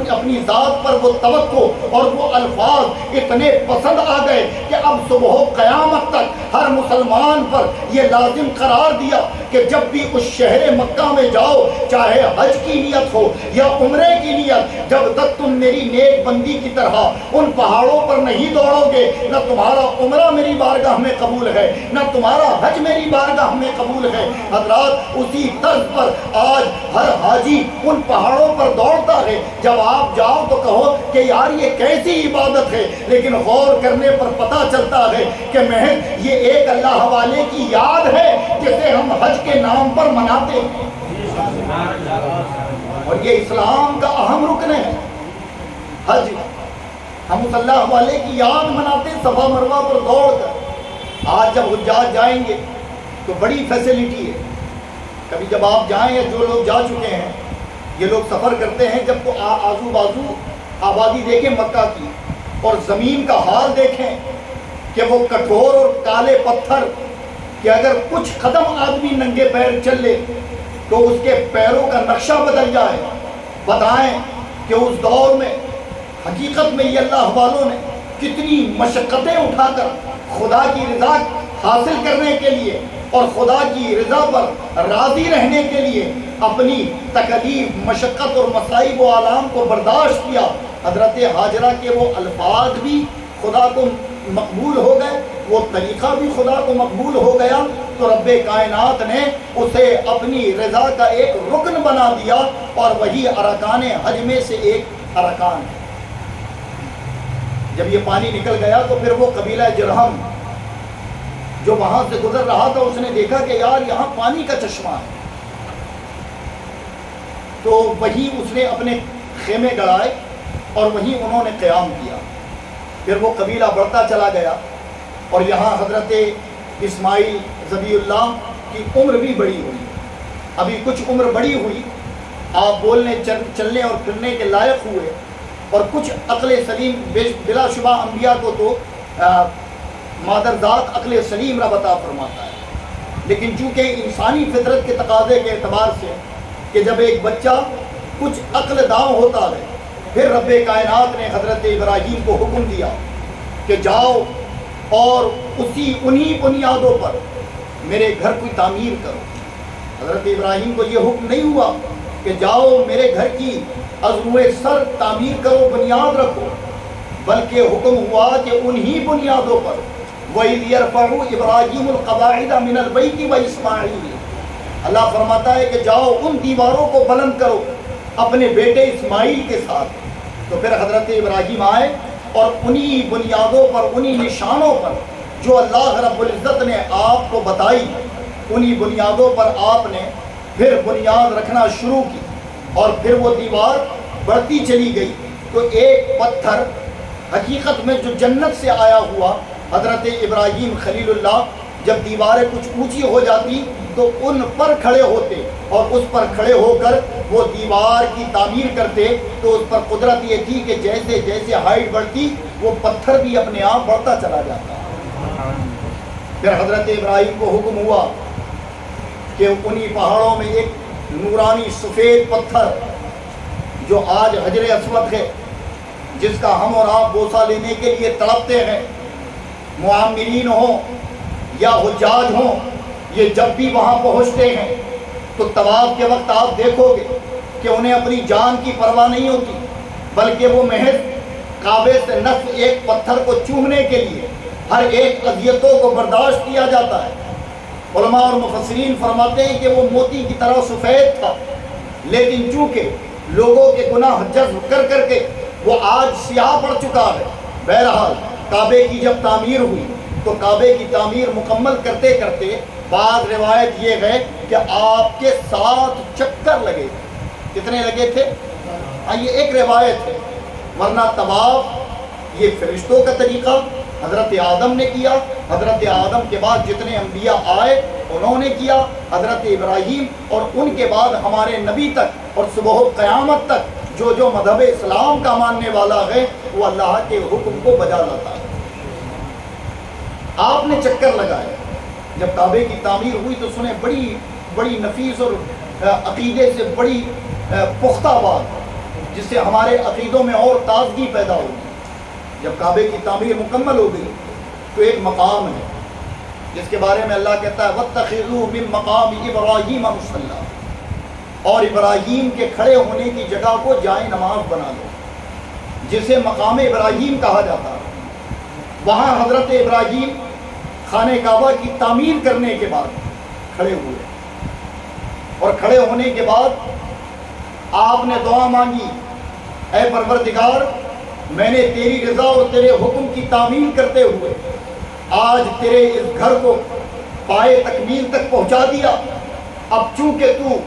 اپنی ذات پر وہ توقع اور وہ الفاظ اتنے پسند آ گئے کہ اب صبح و قیامت تک ہر مسلمان پر یہ لازم قرار دیا کہ جب بھی اس شہر مکہ میں جاؤ، چاہے حج کی نیت ہو یا عمرے کی نیت، جب تک تم میری نیک بندی کی طرح ان پہاڑوں پر نہیں دوڑو گے، نہ تمہارا عمرہ میری بارگاہ میں قبول ہے، نہ تمہارا حج میری بارگاہ میں قبول ہے۔ حضرات اسی طرز پر آج ہر حاجی ان پہاڑوں پر دوڑتا ہے۔ جب آپ جاؤ تو کہو کہ یار یہ کیسی عبادت ہے، لیکن غور کرنے پر پتہ چلتا ہے کہ محض یہ ایک اللہ والے کی یاد ہے جسے ہم حج کے نام پر مناتے ہیں، اور یہ اسلام کا اہم رکن ہے حج۔ ہم اس اللہ والے کی یاد مناتے صفا مروہ پر دوڑ کر۔ آج جب حجاج جائیں گے تو بڑی فیسلٹی ہے، کبھی جب آپ جائیں یا جو لوگ جا چکے ہیں، یہ لوگ سفر کرتے ہیں، جب تو آزو بازو آبادی دیکھیں مکہ کی اور زمین کا حال دیکھیں کہ وہ کٹور اور کالے پتھر کہ اگر کچھ قدم آدمی ننگے پیر چل لے تو اس کے پیروں کا نقشہ بدل جائے۔ بتائیں کہ اس دور میں حقیقت میں یہ اللہ والوں نے کتنی مشقتیں اٹھا کر خدا کی رضا حاصل کرنے کے لیے اور خدا کی رضا پر راضی رہنے کے لیے اپنی تکلیف، مشقت اور مصائب و آلام کو برداشت کیا۔ حضرت ہاجرہ کے وہ الفاظ بھی خدا کو مقبول ہو گئے، وہ طریقہ بھی خدا کو مقبول ہو گیا، تو رب کائنات نے اسے اپنی رضا کا ایک رکن بنا دیا، اور وہی ارکان حج میں سے ایک ارکان ہے۔ جب یہ پانی نکل گیا تو پھر وہ قبیلہ جرہم جو وہاں سے گزر رہا تھا، اس نے دیکھا کہ یار یہاں پانی کا چشمہ ہے، تو وہی اس نے اپنے خیمے گڑائے اور وہیں انہوں نے قیام کیا۔ پھر وہ قبیلہ بڑھتا چلا گیا، اور یہاں حضرت اسماعیل ذبیح اللہ کی عمر بھی بڑی ہوئی۔ ابھی کچھ عمر بڑی ہوئی، آپ بولنے چلنے اور پھرنے کے لائق ہوئے، اور کچھ عقل سلیم، بلا شبہ انبیاء کو تو مادر ذات عقل سلیم رب عطا فرماتا ہے، لیکن چونکہ انسانی فطرت کے تقاضے کے اعتبار سے کہ جب ایک بچہ کچھ عقل داؤں ہوتا ہے پھر رب کائنات نے حضرت ابراہیم کو حکم دیا کہ جاؤ اور انہی بنیادوں پر میرے گھر کی تعمیر کرو۔ حضرت ابراہیم کو یہ حکم نہیں ہوا کہ جاؤ میرے گھر کی از روئے سر تعمیر کرو، بنیاد رکھو، بلکہ حکم ہوا کہ انہی بنیادوں پر وَإِذْ يَرْفَعُ إِبْرَاهِيمُ الْقَوَاعِدَ مِنَ الْبَيْتِ وَإِسْمَاعِيلُ، اللہ فرماتا ہے کہ جاؤ ان دیواروں کو بلند کرو اپنے بیٹے اسماعیل کے ساتھ۔ تو پھر حضرت ابراہیم آئے اور انہی بنیادوں پر، انہی نشانوں پر جو اللہ رب العزت نے آپ کو بتائی، انہی بنیادوں پر آپ نے پھر بنیاد رکھنا شروع کی، اور پھر وہ دیوار بڑھتی چلی گئی۔ تو ایک پتھر حقیقت میں جو جنت سے آیا ہوا، حضرت ابراہیم خلیل اللہ جب دیواریں کچھ اونچی ہو جاتی تو ان پر کھڑے ہوتے اور اس پر کھڑے ہو کر وہ دیوار کی تعمیر کرتے۔ تو اس پر قدرت یہ تھی کہ جیسے جیسے ہائٹ بڑھتی وہ پتھر بھی اپنے آپ بڑھتا چلا جاتا۔ پھر حضرت ابراہیم کو حکم ہوا کہ انہی پہاڑوں میں ایک نورانی سفید پتھر جو آج حجر اسود ہے، جس کا ہم اور آپ بوسہ لینے کے لیے تڑپتے ہیں، معمرین ہوں یا حجاج ہوں، یہ جب بھی وہاں پہنچتے ہیں تو طواف کے وقت آپ دیکھو گے کہ انہیں اپنی جان کی پرواہ نہیں ہوتی، بلکہ وہ محض کعبے سے نصف ایک پتھر کو چومنے کے لیے ہر ایک اذیتوں کو برداشت کیا جاتا ہے۔ علماء اور مفسرین فرماتے ہیں کہ وہ موتی کی طرح سفید تھا، لیکن چونکہ لوگوں کے گناہ جذب کر کر کے وہ آج سیاہ پڑ چکا ہے۔ بہرحال کعبے کی جب تعمیر ہوئی تو کعبے کی تعمیر مکمل کرتے کرتے بعض روایت یہ ہے کہ آپ کے 7 چکر لگے تھے۔ کتنے لگے تھے؟ یہ ایک روایت ہے، ورنہ طواف یہ فرشتوں کا طریقہ حضرت آدم نے کیا، حضرت آدم کے بعد جتنے انبیاء آئے انہوں نے کیا، حضرت ابراہیم اور ان کے بعد ہمارے نبی تک اور صبح قیامت تک جو مذہب اسلام کا ماننے والا ہے وہ اللہ کے حکم کو بجا لاتا ہے۔ آپ نے چکر لگائے۔ جب کعبے کی تعمیر ہوئی تو سنیں بڑی بڑی نفیس اور عقیدے سے بڑی پختہ بات، جس سے ہمارے عقیدوں میں اور تازگی پیدا ہوگی۔ جب کعبے کی تعمیر مکمل ہو گئی تو ایک مقام ہے جس کے بارے میں اللہ کہتا ہے وَاتَّخِذُوا مِن مَّقَامِ إِبْرَاهِيمَ مُصَلًّى، اور ابراہیم کے کھڑے ہونے کی جگہ کو جائے نماز بنا لو، جسے مقام ابراہیم کہا جاتا ہے۔ وہاں حضرت ابراہیم خانہ کعبہ کی تعمیر کرنے کے بعد کھڑے ہوئے، اور کھڑے ہونے کے بعد آپ نے دعا مانگی، اے پروردگار میں نے تیری رضا اور تیرے حکم کی تعمیر کرتے ہوئے آج تیرے اس گھر کو پائے تکمیل تک پہنچا دیا۔ اب چونکہ تو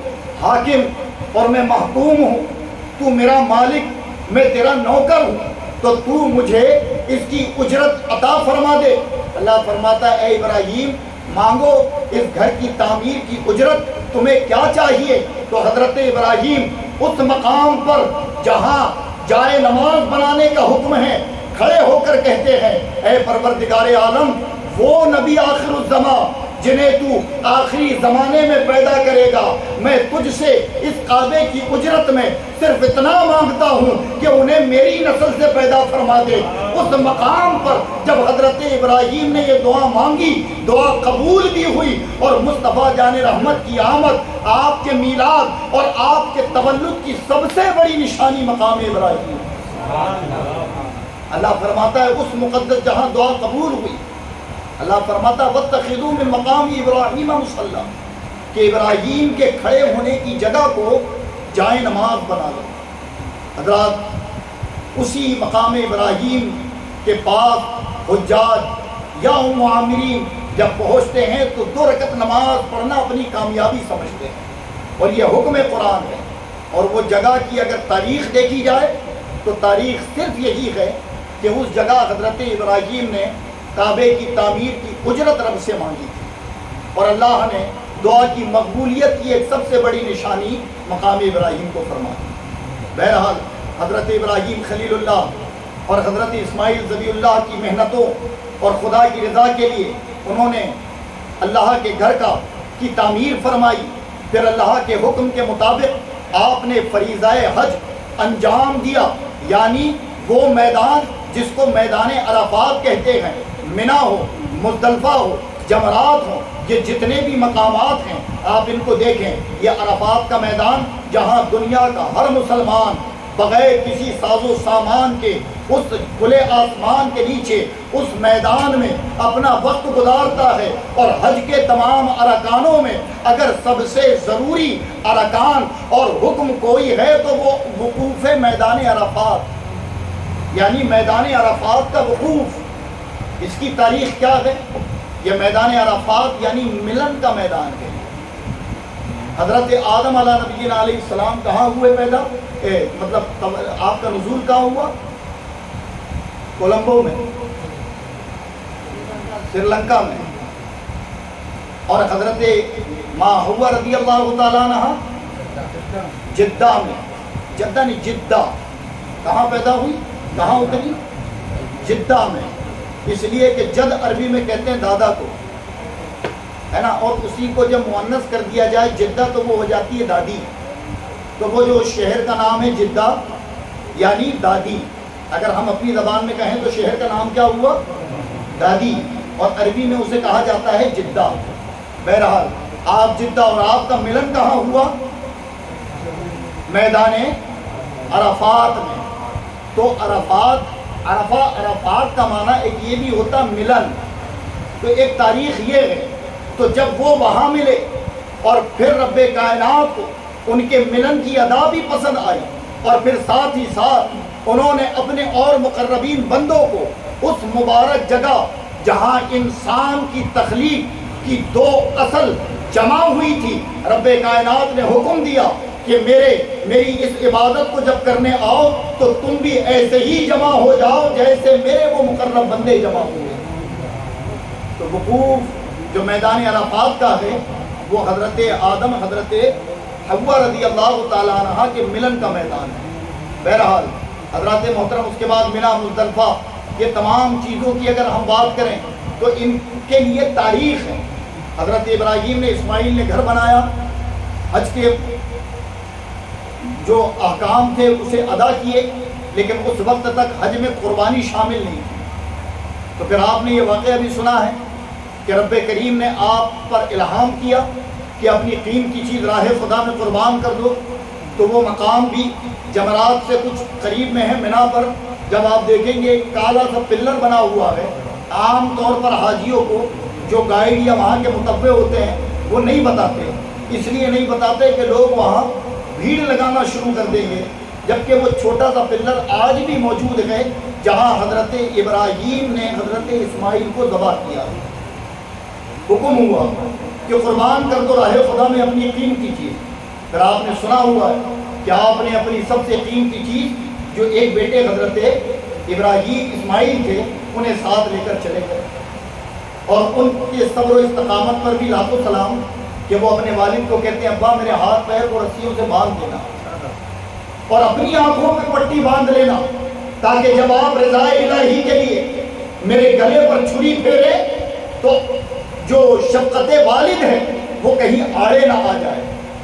حاکم اور میں محکوم ہوں، تو میرا مالک، میں تیرا نوکر ہوں، تو تو مجھے اس کی اجرت عطا فرما دے۔ اللہ فرماتا ہے اے ابراہیم مانگو اس گھر کی تعمیر کی اجرت، تمہیں کیا چاہیے؟ تو حضرت ابراہیم اس مقام پر جہاں جائے نماز بنانے کا حکم ہے کھڑے ہو کر کہتے ہیں اے پروردگار عالم، وہ نبی آخر الزمان جنہیں تو آخری زمانے میں پیدا کرے گا، میں تجھ سے اس کعبے کی اجرت میں صرف اتنا مانگتا ہوں کہ انہیں میری نسل سے پیدا فرما دے۔ اس مقام پر جب حضرت ابراہیم نے یہ دعا مانگی، دعا قبول بھی ہوئی، اور مصطفیٰ جان رحمت کی آمد، آپ کے میلاد اور آپ کے تولد کی سب سے بڑی نشانی مقام ابراہیم۔ اللہ فرماتا ہے اس مقدس جہاں دعا قبول ہوئی، اللہ فرماتا وَاتَّخِذُوا مِن مَّقَامِ إِبْرَاهِيمَ مُصَلًّى، کہ ابراہیم کے کھڑے ہونے کی جگہ کو جائے نماز بنا لو۔ حضرات اسی مقام ابراہیم کے پاس حجاج یا معمرین جب پہنچتے ہیں تو 2 رکعت نماز پڑھنا اپنی کامیابی سمجھتے ہیں، اور یہ حکم قرآن ہے۔ اور وہ جگہ کی اگر تاریخ دیکھی جائے تو تاریخ صرف یہی ہے کہ اس جگہ حضرت ابراہیم نے کعبے کی تعمیر کی اجرت رب سے مانگی تھی، اور اللہ نے دعا کی مقبولیت کی ایک سب سے بڑی نشانی مقام ابراہیم کو فرما دی۔ بہرحال حضرت ابراہیم خلیل اللہ اور حضرت اسماعیل ذبیح اللہ کی محنتوں اور خدا کی رضا کے لیے انہوں نے اللہ کے گھر کی تعمیر فرمائی۔ پھر اللہ کے حکم کے مطابق آپ نے فریضہ حج انجام دیا، یعنی وہ میدان جس کو میدان عرفات کہتے ہیں، منا ہو، مزدلفہ ہو، جمرات ہو، یہ جتنے بھی مقامات ہیں آپ ان کو دیکھیں، یہ عرفات کا میدان جہاں دنیا کا ہر مسلمان بغیر کسی ساز و سامان کے اس کھلے آسمان کے نیچے اس میدان میں اپنا وقت گزارتا ہے۔ اور حج کے تمام ارکانوں میں اگر سب سے ضروری ارکان اور حکم کوئی ہے تو وہ وقوف میدان عرفات، یعنی میدان عرفات کا وقوف۔ اس کی تاریخ کیا ہے؟ یہ میدان عرفات یعنی ملن کا میدان ہے۔ حضرت آدم علیہ نبینا علیہ السلام کہاں ہوئے پیدا؟ مطلب آپ کا نزول کہاں ہوا؟ کولمبو میں، سری لنکا میں۔ اور حضرت ماں حوا رضی اللہ تعالیٰ عنہ جدہ میں، جدہ نہیں جدہ، کہاں پیدا ہوئی، کہاں اتری؟ جدہ میں۔ اس لیے کہ جد عربی میں کہتے ہیں دادا کو، ہے نا، اور اسی کو جب مؤنث کر دیا جائے جدہ تو وہ ہو جاتی ہے دادی۔ تو وہ جو شہر کا نام ہے جدہ یعنی دادی، اگر ہم اپنی زبان میں کہیں تو شہر کا نام کیا ہوا؟ دادی، اور عربی میں اسے کہا جاتا ہے جدہ۔ بہرحال آپ جدہ، اور آپ کا ملن کہاں ہوا؟ میدان عرفات میں۔ تو عرفات کا معنی ایک یہ بھی ہوتا ملن، تو ایک تاریخ یہ ہے۔ تو جب وہ وہاں ملے اور پھر رب کائنات کو ان کے ملن کی ادا بھی پسند آئی، اور پھر ساتھ ہی ساتھ انہوں نے اپنے اور مقربین بندوں کو اس مبارک جگہ جہاں انسان کی تخلیق کی دو اصل جمع ہوئی تھی، رب کائنات نے حکم دیا کہ میری اس عبادت کو جب کرنے آؤ تو تم بھی ایسے ہی جمع ہو جاؤ جیسے میرے وہ مقرب بندے جمع ہوئے۔ تو وقوف جو میدان عرفات کا ہے وہ حضرت آدم، حضرت حوا رضی اللہ تعالیٰ عنہ کے ملن کا میدان ہے۔ بہرحال حضرات محترم، اس کے بعد منا، مزدلفہ، یہ تمام چیزوں کی اگر ہم بات کریں تو ان کے لیے تاریخ ہے۔ حضرت ابراہیم نے، اسماعیل نے گھر بنایا، حج کے جو احکام تھے اسے ادا کیے، لیکن اس وقت تک حج میں قربانی شامل نہیں تھی۔ تو پھر آپ نے یہ واقعہ بھی سنا ہے کہ رب کریم نے آپ پر الہام کیا کہ اپنی قیمتی چیز راہ خدا میں قربان کر دو۔ تو وہ مقام بھی جمرات سے کچھ قریب میں ہے، منا پر جب آپ دیکھیں گے کالا سا پلر بنا ہوا ہے۔ عام طور پر حاجیوں کو جو گائیڈ یا وہاں کے متوع ہوتے ہیں وہ نہیں بتاتے، اس لیے نہیں بتاتے کہ لوگ وہاں بھیڑ لگانا شروع کر دیں گے، جبکہ وہ چھوٹا سا پلر آج بھی موجود ہے جہاں حضرت ابراہیم نے حضرت اسماعیل کو ذبح کیا۔ حکم ہوا کہ قربان کر دو راہ خدا میں اپنی قیمتی چیز۔ پھر آپ نے سنا ہوا ہے کہ آپ نے اپنی سب سے قیمتی چیز جو ایک بیٹے حضرت ابراہیم اسماعیل تھے انہیں ساتھ لے کر چلے گئے، اور ان کے صبر و استقامت پر بھی لاکھوں سلام کہ وہ اپنے والد کو کہتے ہیں ابا میرے ہاتھ پیر کو رسیوں سے باندھ دینا اور اپنی آنکھوں پہ پٹی باندھ لینا، تاکہ جب آپ رضا الہی کے لیے میرے گلے پر چھری پھیرے تو جو شفقت والد ہے وہ کہیں آڑے نہ آ جائے،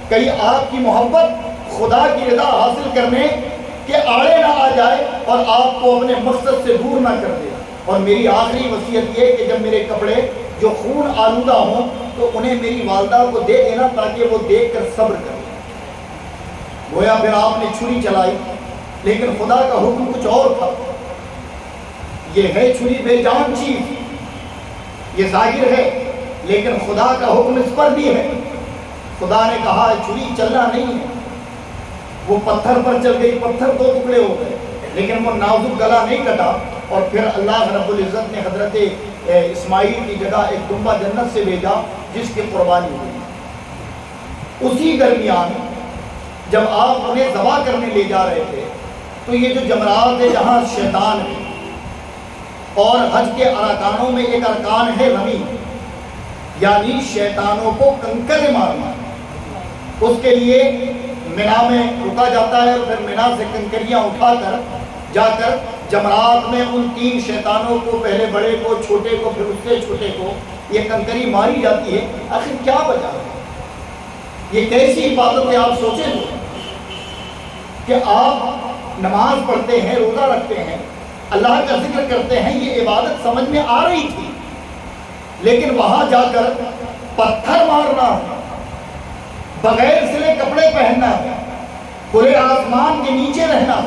کہیں آپ کی محبت خدا کی رضا حاصل کرنے کے آڑے نہ آ جائے اور آپ کو اپنے مقصد سے دور نہ کر دے۔ اور میری آخری وصیت یہ کہ جب میرے کپڑے جو خون آلودہ ہوں تو انہیں میری والدہ کو دے دینا تاکہ وہ دیکھ کر صبر کرے۔ گویا پھر آپ نے چھری چلائی، لیکن خدا کا حکم کچھ اور تھا۔ یہ ہے چھری بے جان چیز، یہ ظاہر ہے، لیکن خدا کا حکم اس پر بھی ہے۔ خدا نے کہا چھری چلنا نہیں ہے، وہ پتھر پر چل گئی، پتھر دو ٹکڑے ہو گئے، لیکن وہ نازک گلا نہیں کٹا۔ اور پھر اللہ رب العزت نے حضرت اسماعیل کی جگہ ایک دمبا جنت سے بھیجا جس کی قربانی ہوئی۔ اسی درمیان جب آپ انہیں ذبح کرنے لے جا رہے تھے تو یہ جو جمرات ہے جہاں شیطان ہے، اور حج کے ارکانوں میں ایک ارکان ہے رمی، یعنی شیطانوں کو کنکر مارنا۔ اس کے لیے منا میں رکا جاتا ہے، پھر منا سے کنکریاں اٹھا کر جا کر جمرات میں ان 3 شیطانوں کو، پہلے بڑے کو، چھوٹے کو، پھر اس سے چھوٹے کو یہ کنکری ماری جاتی ہے۔ آخر کیا وجہ ہے؟ یہ کیسی عبادت ہے؟ آپ سوچیں کہ آپ نماز پڑھتے ہیں، روزہ رکھتے ہیں، اللہ کا ذکر کرتے ہیں، یہ عبادت سمجھ میں آ رہی تھی، لیکن وہاں جا کر پتھر مارنا، بغیر سلے کپڑے پہننا، کھلے آسمان کے نیچے رہنا،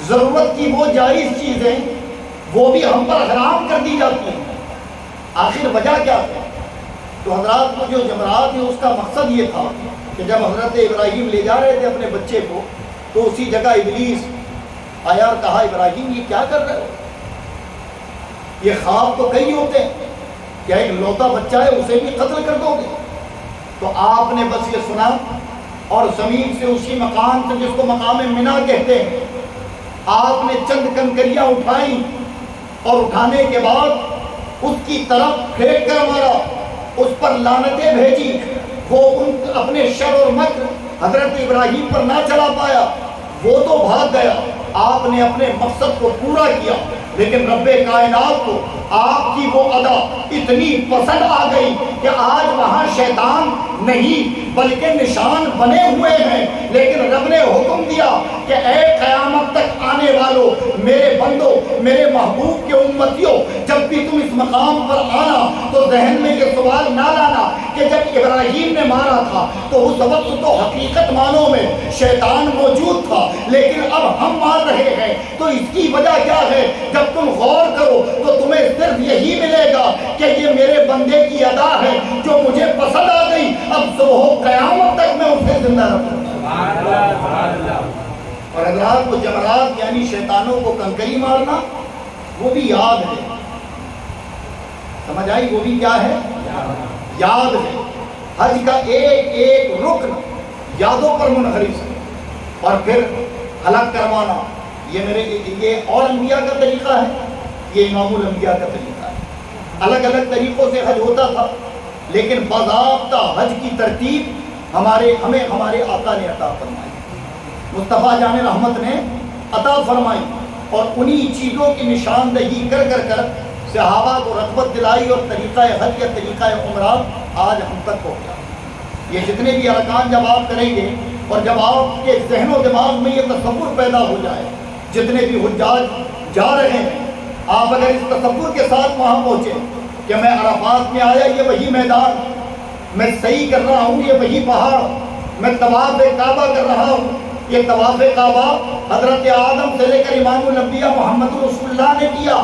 ضرورت کی وہ جائز چیزیں وہ بھی ہم پر حرام کر دی جاتی ہیں۔ آخر وجہ کیا ہے؟ تو حضرات کو جو جمرات ہے اس کا مقصد یہ تھا کہ جب حضرت ابراہیم لے جا رہے تھے اپنے بچے کو، تو اسی جگہ ابلیس آیا اور کہا ابراہیم یہ کیا کر رہے ہو؟ یہ خواب تو کئی ہوتے ہیں، کیا ایک لوتا بچہ ہے اسے بھی قتل کر دو گے؟ تو آپ نے بس یہ سنا اور زمین سے اسی مقام سے جس کو مقام منا کہتے ہیں، آپ نے چند کنکریاں اٹھائیں اور اٹھانے کے بعد اس کی طرف پھینک کر مارا، اس پر لعنتیں بھیجی، وہ اپنے شر اور مکر حضرت ابراہیم پر نہ چلا پایا، وہ تو بھاگ گیا، آپ نے اپنے مقصد کو پورا کیا، لیکن رب کائنات کو آپ کی وہ ادا اتنی پسند آ گئی کہ آج وہاں شیطان نہیں بلکہ نشان بنے ہوئے ہیں، لیکن رب نے حکم دیا کہ اے قیامت تک آنے والوں میرے بندوں، میرے محبوب کے امتیوں، جب بھی تم اس مقام پر آنا تو ذہن میں یہ سوال نہ لانا کہ جب ابراہیم نے مارا تھا تو اس وقت تو حقیقت معنوں میں شیطان موجود تھا، لیکن اب ہم مار رہے ہیں، تو اس کی وجہ کیا ہے؟ جب تم غور کرو تو تمہیں صرف یہی ملے گا کہ یہ میرے بندے کی ادا ہے جو مجھے پسند آ گئی، اب صبح قیامت تک میں اسے زندہ رکھوں۔ اور حضرات کو جمرات یعنی شیطانوں کو کنکری مارنا وہ بھی یاد ہے، سمجھ آئی؟ وہ بھی کیا ہے؟ یاد ہے۔ حج کا ایک ایک رکن یادوں پر منحرف ہے، اور پھر حلق کروانا یہ اور انبیاء کا طریقہ ہے، یہ امام الانبیاء کا طریقہ ہے۔ الگ الگ طریقوں سے حج ہوتا تھا، لیکن باضابطہ حج کی ترتیب ہمیں ہمارے آقا نے عطا فرمائی، مصطفیٰ جان رحمت نے عطا فرمائی، اور انہی چیزوں کی نشاندہی کر کر صحابہ کو رغبت دلائی، اور طریقہ حج یا طریقہ عمرہ آج ہم تک پہنچا۔ یہ جتنے بھی ارکان جب آپ کریں گے اور جب آپ کے ذہن و دماغ میں یہ تصور پیدا ہو جائے، جتنے بھی حجاج جا رہے ہیں، آپ اگر اس تصور کے ساتھ وہاں پہنچے کہ میں عرفات میں آیا، یہ وہی میدان، میں صحیح کر رہا ہوں، یہ وہی پہاڑ، میں طواف کعبہ کر رہا ہوں، یہ طواف کعبہ حضرت آدم سے لے کر امام الانبیاء محمد رسول اللہ نے کیا،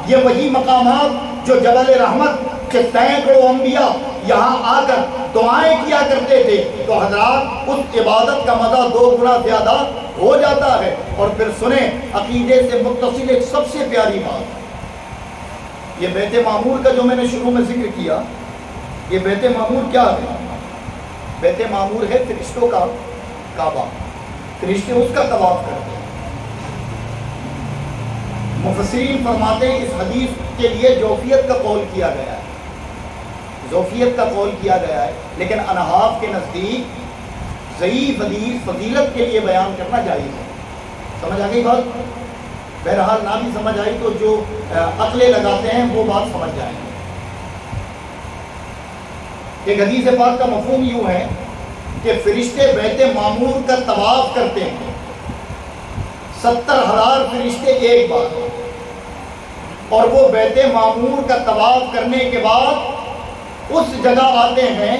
یہ وہی مقامات جو جبل رحمت کے سینکڑوں انبیاء یہاں آ کر دعائیں کیا کرتے تھے، تو حضرات اس عبادت کا مزہ 2 گنا زیادہ ہو جاتا ہے۔ اور پھر سنیں، عقیدے سے متصل ایک سب سے پیاری بات، یہ بیت معمور کا جو میں نے شروع میں ذکر کیا، یہ بیت معمور کیا ہے؟ بیت معمور ہے فرشتوں کا کعبہ، فرشتے اس کا طواف کرتے ہیں۔ مفسرین فرماتے ہیں اس حدیث کے لیے جوفیت کا قول کیا گیا ہے، ضعیفیت کا قول کیا گیا ہے، لیکن انحاف کے نزدیک ضعیف حدیث فضیلت کے لیے بیان کرنا جائز ہے۔ سمجھ آ گئی بات؟ بہرحال نہ بھی سمجھ آئی تو جو عقلیں لگاتے ہیں وہ بات سمجھ جائیں گے۔ ایک حدیث پاک کا مفہوم یوں ہے کہ فرشتے بیت معمور کا طواف کرتے ہیں، 70,000 فرشتے ایک بار، اور وہ بیت معمور کا طواف کرنے کے بعد اس جگہ آتے ہیں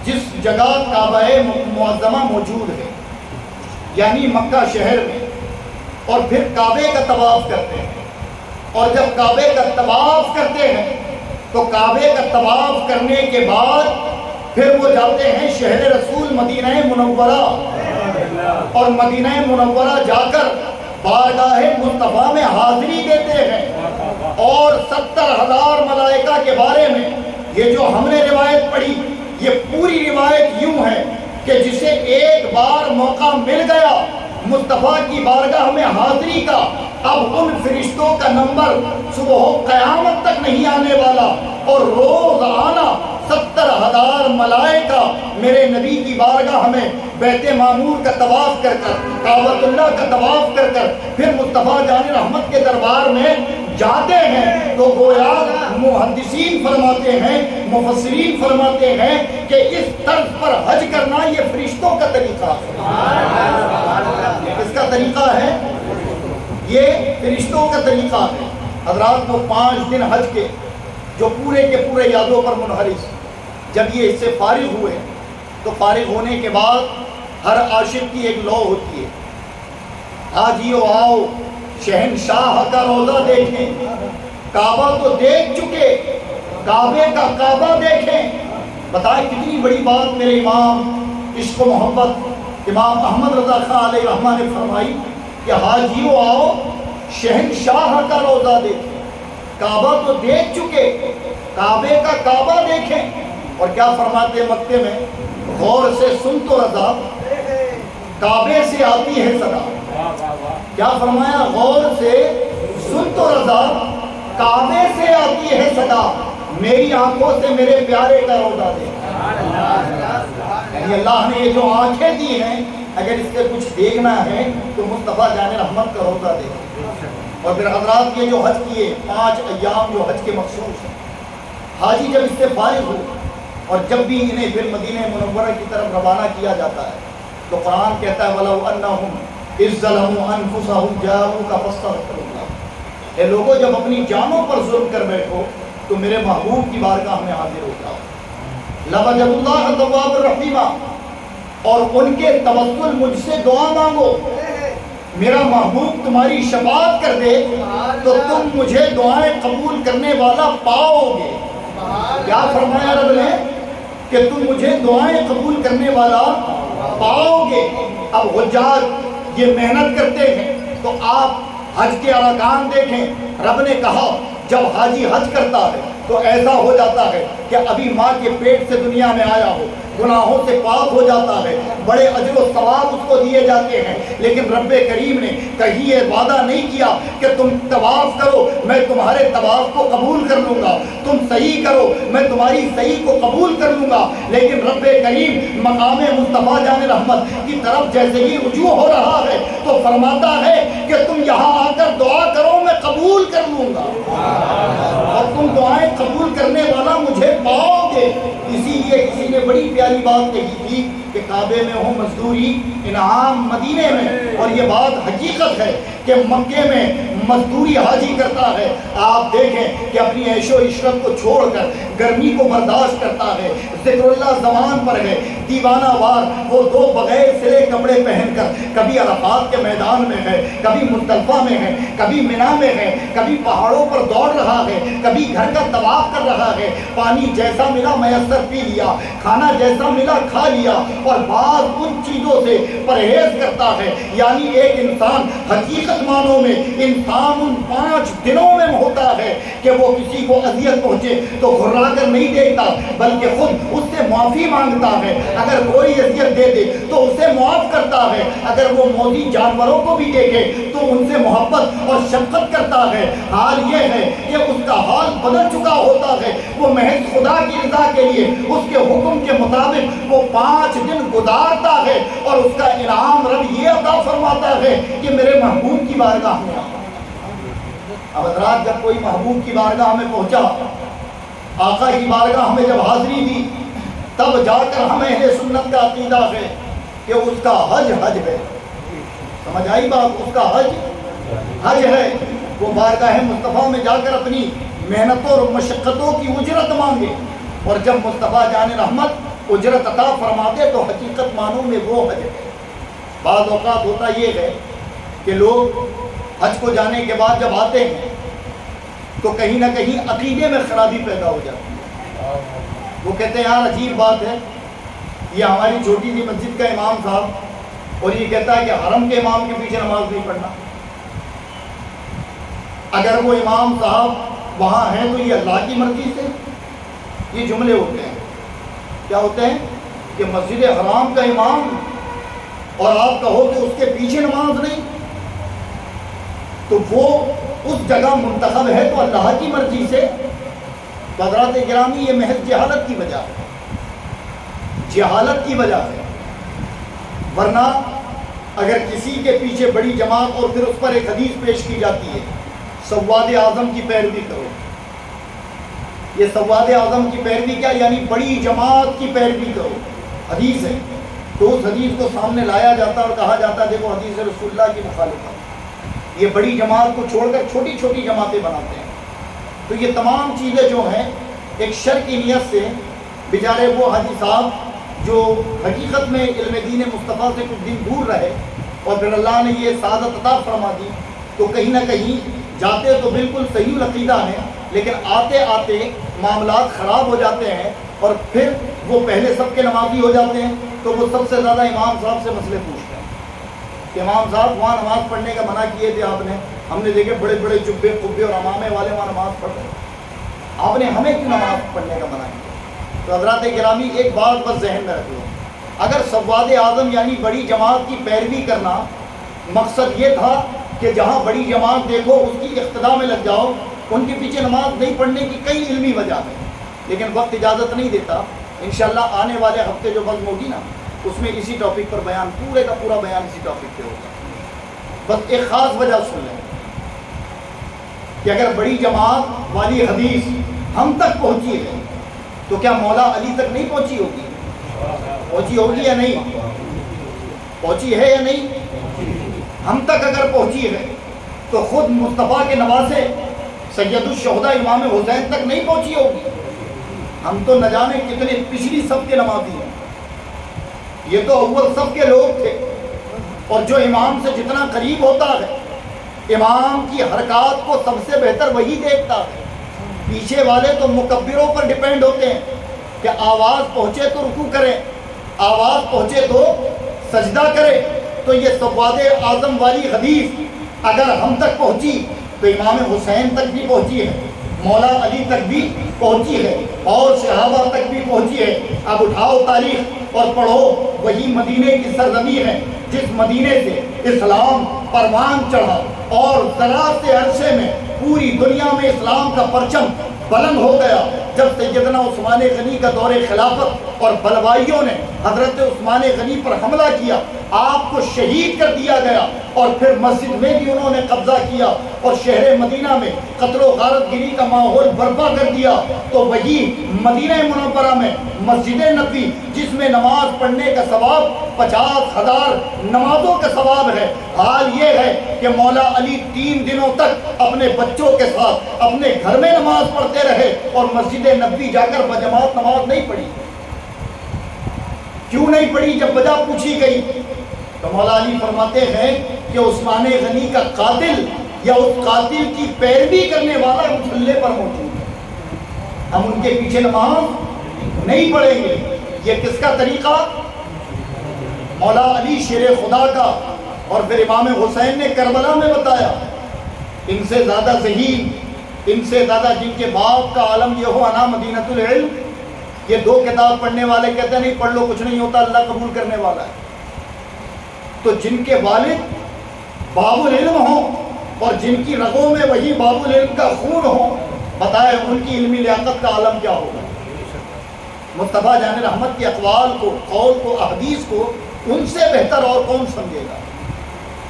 جس جگہ کعبہ معظمہ موجود ہے، یعنی مکہ شہر میں، اور پھر کعبے کا طواف کرتے ہیں، اور جب کعبے کا طواف کرتے ہیں تو کعبے کا طواف کرنے کے بعد پھر وہ جاتے ہیں شہر رسول مدینہ منورہ، اور مدینہ منورہ جا کر بارگاہ مصطفیٰ میں حاضری دیتے ہیں، اور 70,000 ملائکہ کے بارے میں یہ جو ہم نے روایت پڑھی، یہ پوری روایت یوں ہے کہ جسے ایک بار موقع مل گیا مصطفیٰ کی بارگاہ میں حاضری کا، اب ان فرشتوں کا نمبر صبح قیامت تک نہیں آنے والا، اور روز آنا 70,000 ملائکہ میرے نبی کی بارگاہ میں بیت معمور کا طواف کر کر، کعبۃ اللہ کا طواف کر کر پھر مصطفیٰ جان رحمت کے دربار میں جاتے ہیں۔ تو گویا محدثین فرماتے ہیں، مفسرین فرماتے ہیں کہ اس طرز پر حج کرنا یہ فرشتوں کا طریقہ ہے۔ کس کا طریقہ ہے، یہ فرشتوں کا طریقہ ہے۔ حضرات وہ 5 دن حج کے جو پورے کے پورے یادوں پر منحرف، جب یہ اس سے فارغ ہوئے تو فارغ ہونے کے بعد ہر عاشق کی ایک لو ہوتی ہے، حاجیو آؤ شہنشاہ کا روضہ دیکھیں، کعبہ تو دیکھ چکے، کعبے کا کعبہ دیکھیں۔ بتائیں کتنی بڑی بات میرے امام عشق و محبت امام احمد رضا خان علیہ رحمہ نے فرمائی کہ حاجیو آؤ شہنشاہ کا روضہ دیکھیں، کعبہ تو دیکھ چکے، کعبے کا کعبہ دیکھیں۔ اور کیا فرماتے ہیں مکے میں، غور سے سن تو رضا کعبے سے آتی ہے صدا۔ کیا فرمایا، غور سے سن تو رضا کعبے سے آتی ہے صدا، میری آنکھوں سے میرے پیارے کا روضہ دیکھ۔ یعنی اللہ نے یہ جو آنکھیں دی ہیں، اگر اس سے کچھ دیکھنا ہے تو مصطفیٰ جان رحمت کا روضہ دیکھ۔ اور پھر حضرات یہ جو حج کیے 5 ایام جو حج کے مخصوص ہیں، حاجی جب اس سے فارغ ہو اور جب بھی انہیں پھر مدینہ منورہ کی طرف روانہ کیا جاتا ہے تو قرآن کہتا ہے وَلَوْ أَنَّهُمْ إِذْ ظَلَمُوا أَنفُسَهُمْ جَاءُوكَ فَاسْتَغْفِرُوا اللَّهَ۔ اے لوگوں جب اپنی جانوں پر ظلم کر بیٹھو تو میرے محبوب کی بارگاہ میں حاضر ہو جاؤ۔ لَوَجَدُوا اللَّهَ تَوَّابًا رَحِيمًا، اور ان کے توسل مجھ سے دعا مانگو، میرا محبوب تمہاری شفاعت کر دے تو تم مجھے دعائیں قبول کرنے والا پاؤ گے۔ کیا فرمایا رب نے کہ تم مجھے دعائیں قبول کرنے والا پاؤ گے۔ اب حجاج یہ محنت کرتے ہیں تو آپ حج کے ارکان دیکھیں، رب نے کہا جب حاجی حج کرتا ہے تو ایسا ہو جاتا ہے کہ ابھی ماں کے پیٹ سے دنیا میں آیا ہو، گناہوں سے پاک ہو جاتا ہے، بڑے اجر و ثواب اس کو دیے جاتے ہیں۔ لیکن رب کریم نے کہیں یہ وعدہ نہیں کیا کہ تم طواف کرو میں تمہارے طواف کو قبول کر لوں گا، تم صحیح کرو میں تمہاری صحیح کو قبول کر لوں گا۔ لیکن رب کریم مقام مصطفیٰ جان رحمت کی طرف جیسے ہی رجوع ہو رہا ہے تو فرماتا ہے کہ تم یہاں آ کر دعا کرو میں قبول کر لوں گا، اور تم دعائیں قبول کرنے والا مجھے پاؤ گے۔ اسی لیے کسی نے بڑی پیاری بات کہی تھی کہ کعبے میں ہو مزدوری انعام مدینے میں، اور یہ بات حقیقت ہے کہ مکے میں مزدوری حاجی کرتا ہے، آپ دیکھیں کہ اپنی عیش و عشرت کو چھوڑ کر گرمی کو برداشت کرتا ہے، ذکر اللہ زبان پر ہے، دیوانہ وار وہ 2 بغیر سلے کپڑے پہن کر کبھی عرفات کے میدان میں ہے، کبھی مزدلفہ میں ہے، کبھی منا میں ہے، کبھی پہاڑوں پر دوڑ رہا ہے، کبھی گھر کا طواف کر رہا ہے، پانی جیسا ملا میسر پی لیا، کھانا جیسا ملا کھا لیا، اور بعض ان چیزوں سے پرہیز کرتا ہے۔ یعنی ایک انسان حقیقت معنوں میں انسان ان 5 دنوں میں ہوتا ہے کہ وہ کسی کو اذیت پہنچے تو گھرا کر نہیں دیکھتا بلکہ خود اس سے معافی مانگتا ہے، اگر کوئی اذیت دے دے تو اسے معاف کرتا ہے، اگر وہ موذی جانوروں کو بھی دیکھے تو ان سے محبت اور شفقت کرتا ہے۔ حال یہ ہے کہ اس کا حال بدل چکا ہوتا ہے، وہ محض خدا کی رضا کے لیے اس کے حکم کے مطابق وہ 5 دن گزارتا ہے، اور اس کا انعام رب یہ عطا فرماتا ہے کہ میرے محبوب کی بارگاہ میں آؤ۔ اب حضرات جب کوئی محبوب کی بارگاہ میں پہنچا، آقا کی بارگاہ میں جب حاضری دی، تب جا کر ہمیں اہل سنت کا عقیدہ ہے کہ اس کا حج حج ہے۔ سمجھ آئی بات؟ اس کا حج حج ہے، وہ بارگاہ مصطفیٰ میں جا کر اپنی محنتوں اور مشقتوں کی اجرت مانگے، اور جب مصطفیٰ جان رحمت اجرت عطا فرماتے تو حقیقت معنوں میں وہ حج ہے۔ بعض اوقات ہوتا یہ ہے کہ لوگ حج کو جانے کے بعد جب آتے ہیں تو کہیں نہ کہیں عقیدے میں خرابی پیدا ہو جاتی ہے۔ وہ کہتے ہیں یار عجیب بات ہے، یہ ہماری چھوٹی سی مسجد کا امام صاحب اور یہ کہتا ہے کہ حرم کے امام کے پیچھے نماز نہیں پڑھنا۔ اگر وہ امام صاحب وہاں ہیں تو یہ اللہ کی مرضی سے، یہ جملے ہوتے ہیں۔ کیا ہوتے ہیں کہ مسجد حرام کا امام اور آپ کہو کہ اس کے پیچھے نماز نہیں، تو وہ اس جگہ منتخب ہے تو اللہ کی مرضی سے۔ تو حضرات گرامی یہ محض جہالت کی وجہ ہے، جہالت کی وجہ ہے، ورنہ اگر کسی کے پیچھے بڑی جماعت اور پھر اس پر ایک حدیث پیش کی جاتی ہے سواد اعظم کی پیروی کرو، یہ سواد اعظم کی پیروی کیا؟ یعنی بڑی جماعت کی پیروی کرو، حدیث ہے تو اس حدیث کو سامنے لایا جاتا اور کہا جاتا دیکھو حدیث رسول اللہ کی مخالفت، یہ بڑی جماعت کو چھوڑ کر چھوٹی چھوٹی جماعتیں بناتے ہیں۔ تو یہ تمام چیزیں جو ہیں ایک شر کی نیت سے بیچارے وہ حاجی صاحب جو حقیقت میں علم دین مصطفیٰ سے کچھ دن دور رہے اور پھر اللہ نے یہ سعادت عطا فرما دی، تو کہیں نہ کہیں جاتے تو بالکل صحیح العقیدہ ہیں، لیکن آتے آتے معاملات خراب ہو جاتے ہیں اور پھر وہ پہلے سب کے نمازی ہو جاتے ہیں، تو وہ سب سے زیادہ امام صاحب سے مسئلے پوچھتے ہیں کہ امام صاحب وہاں نماز پڑھنے کا منع کیے تھے آپ نے، ہم نے دیکھے بڑے بڑے جبے قبے اور امامے والے وہاں نماز پڑھ رہے ہیں، آپ نے ہمیں کیوں نماز پڑھنے کا منع کیا؟ تو حضرات گرامی ایک بات بس ذہن میں رکھ لو، اگر سواد اعظم یعنی بڑی جماعت کی پیروی کرنا مقصد یہ تھا کہ جہاں بڑی جماعت دیکھو اس کی اقتداء میں لگ جاؤ، ان کے پیچھے نماز نہیں پڑھنے کی کئی علمی وجہ ہے، لیکن وقت اجازت نہیں دیتا۔ انشاءاللہ آنے والے ہفتے جو بزم ہوگی نا اس میں اسی ٹاپک پر بیان، پورے کا پورا بیان اسی ٹاپک پہ ہوگا۔ بس ایک خاص وجہ سن لیں کہ اگر بڑی جماعت والی حدیث ہم تک پہنچی ہے تو کیا مولا علی تک نہیں پہنچی ہوگی؟ پہنچی ہوگی یا نہیں؟ پہنچی ہے یا نہیں؟ ہم تک اگر پہنچی ہے تو خود مصطفیٰ کے نواسے سید الشہداء امام حسین تک نہیں پہنچی ہوگی؟ ہم تو نہ جانے کتنے پچھلی صف کے نمازی ہیں، یہ تو اول صف کے لوگ تھے، اور جو امام سے جتنا قریب ہوتا ہے امام کی حرکات کو سب سے بہتر وہی دیکھتا ہے۔ پیچھے والے تو مکبروں پر ڈیپینڈ ہوتے ہیں کہ آواز پہنچے تو رکوع کریں، آواز پہنچے تو سجدہ کرے۔ تو یہ سواد اعظم والی حدیث اگر ہم تک پہنچی تو امام حسین تک بھی پہنچی ہے، مولا علی تک بھی پہنچی ہے، اور صحابہ تک بھی پہنچی ہے۔ اب اٹھاؤ تاریخ اور پڑھو، وہی مدینے کی سرزمین ہے جس مدینے سے اسلام پروان چڑھا اور ذرا سے عرصے میں پوری دنیا میں اسلام کا پرچم بلند ہو گیا جب سیدنا عثمان غنی کا دور خلافت اور بلوائیوں نے حضرت عثمان غنی پر حملہ کیا، آپ کو شہید کر دیا گیا، اور پھر مسجد میں بھی انہوں نے قبضہ کیا اور شہر مدینہ میں قتل و غارت گری کا ماحول برپا کر دیا۔ تو وہی مدینہ منورہ میں مسجد نبوی جس میں نماز پڑھنے کا ثواب 50,000 نمازوں کا ثواب ہے، حال یہ ہے کہ مولا علی 3 دنوں تک اپنے بچوں کے ساتھ اپنے گھر میں نماز پڑھتے رہے اور مسجد نبوی جا کر بجماعت نماز نہیں پڑھی۔ کیوں نہیں پڑھی؟ جب وجہ پوچھی گئی تو مولا علی فرماتے ہیں کہ عثمان غنی کا قاتل یا اس قاتل کی پیروی کرنے والا مسلح پر موجود ہے، ہم ان کے پیچھے نماز نہیں پڑھیں گے۔ یہ کس کا طریقہ؟ مولا علی شیر خدا کا، اور پھر امام حسین نے کربلا میں بتایا، ان سے زیادہ ذہین، ان سے زیادہ جن کے باپ کا عالم یہ ہو انا مدینۃ العلم، یہ 2 کتاب پڑھنے والے کہتے ہیں نہیں پڑھ لو کچھ نہیں ہوتا، اللہ قبول کرنے والا ہے۔ تو جن کے والد باب العلم ہوں اور جن کی رگوں میں وہی باب العلم کا خون ہو، بتائے ان کی علمی لیاقت کا عالم کیا ہوگا؟ مصطفیٰ جان رحمت کے اقوال کو، قول کو، احادیث کو ان سے بہتر اور کون سمجھے گا؟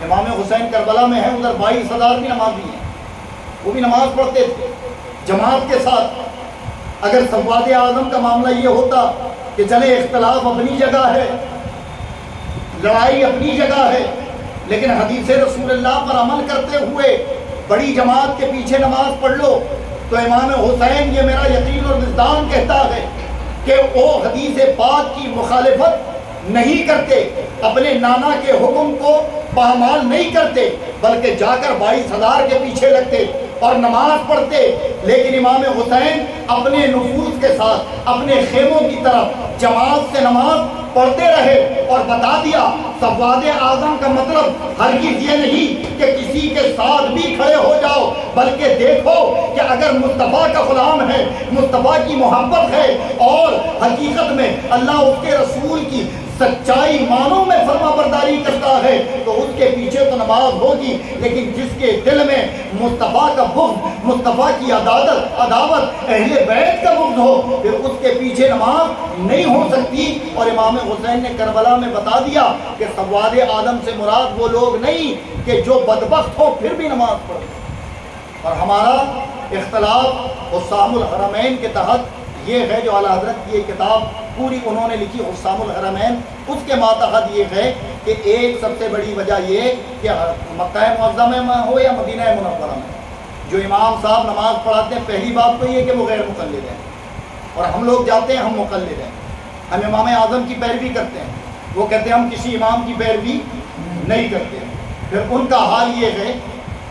امام حسین کربلا میں ہیں، ادھر 22,000 بھی نمازی ہیں، وہ بھی نماز پڑھتے تھے جماعت کے ساتھ۔ اگر سواد اعظم کا معاملہ یہ ہوتا کہ چلے اختلاف اپنی جگہ ہے، لڑائی اپنی جگہ ہے، لیکن حدیث رسول اللہ پر عمل کرتے ہوئے بڑی جماعت کے پیچھے نماز پڑھ لو، تو امام حسین یہ میرا یقین اور وجدان کہتا ہے کہ وہ حدیث پاک کی مخالفت نہیں کرتے، اپنے نانا کے حکم کو پامال نہیں کرتے، بلکہ جا کر 22,000 کے پیچھے لگتے اور نماز پڑھتے۔ لیکن امام حسین اپنے نفوذ کے ساتھ اپنے خیموں کی طرف جماعت سے نماز پڑھتے رہے اور بتا دیا سواد اعظم کا مطلب ہرگز یہ نہیں کہ کسی کے ساتھ بھی کھڑے ہو جاؤ، بلکہ دیکھو کہ اگر مصطفیٰ کا غلام ہے، مصطفیٰ کی محبت ہے اور حقیقت میں اللہ اس کے رسول کی سچائی معنوں میں فرما برداری کرتا ہے تو اس کے پیچھے تو نماز ہوگی، لیکن جس کے دل میں مصطفیٰ کا بغض، مصطفیٰ کی عداوت، اہل بیت کا بغض ہو، پھر اس کے پیچھے نماز نہیں ہو سکتی۔ اور امام حسین نے کربلا میں بتا دیا کہ سواد اعظم سے مراد وہ لوگ نہیں کہ جو بدبخت ہو پھر بھی نماز پڑھتے، اور ہمارا اختلاف حسام الحرمین کے تحت یہ ہے جو اعلیٰ حضرت کی یہ کتاب پوری انہوں نے لکھی حسام الحرمین، اس کے ماتحت یہ ہے کہ ایک سب سے بڑی وجہ یہ کہ مکہ معظمہ میں ہو یا مدینہ منورہ میں جو امام صاحب نماز پڑھاتے ہیں، پہلی بات تو یہ کہ وہ غیر مقلد ہیں، اور ہم لوگ جاتے ہیں ہم مقلد ہیں، ہم امام اعظم کی پیروی کرتے ہیں، وہ کہتے ہیں ہم کسی امام کی پیروی نہیں کرتے ہیں۔ پھر ان کا حال یہ ہے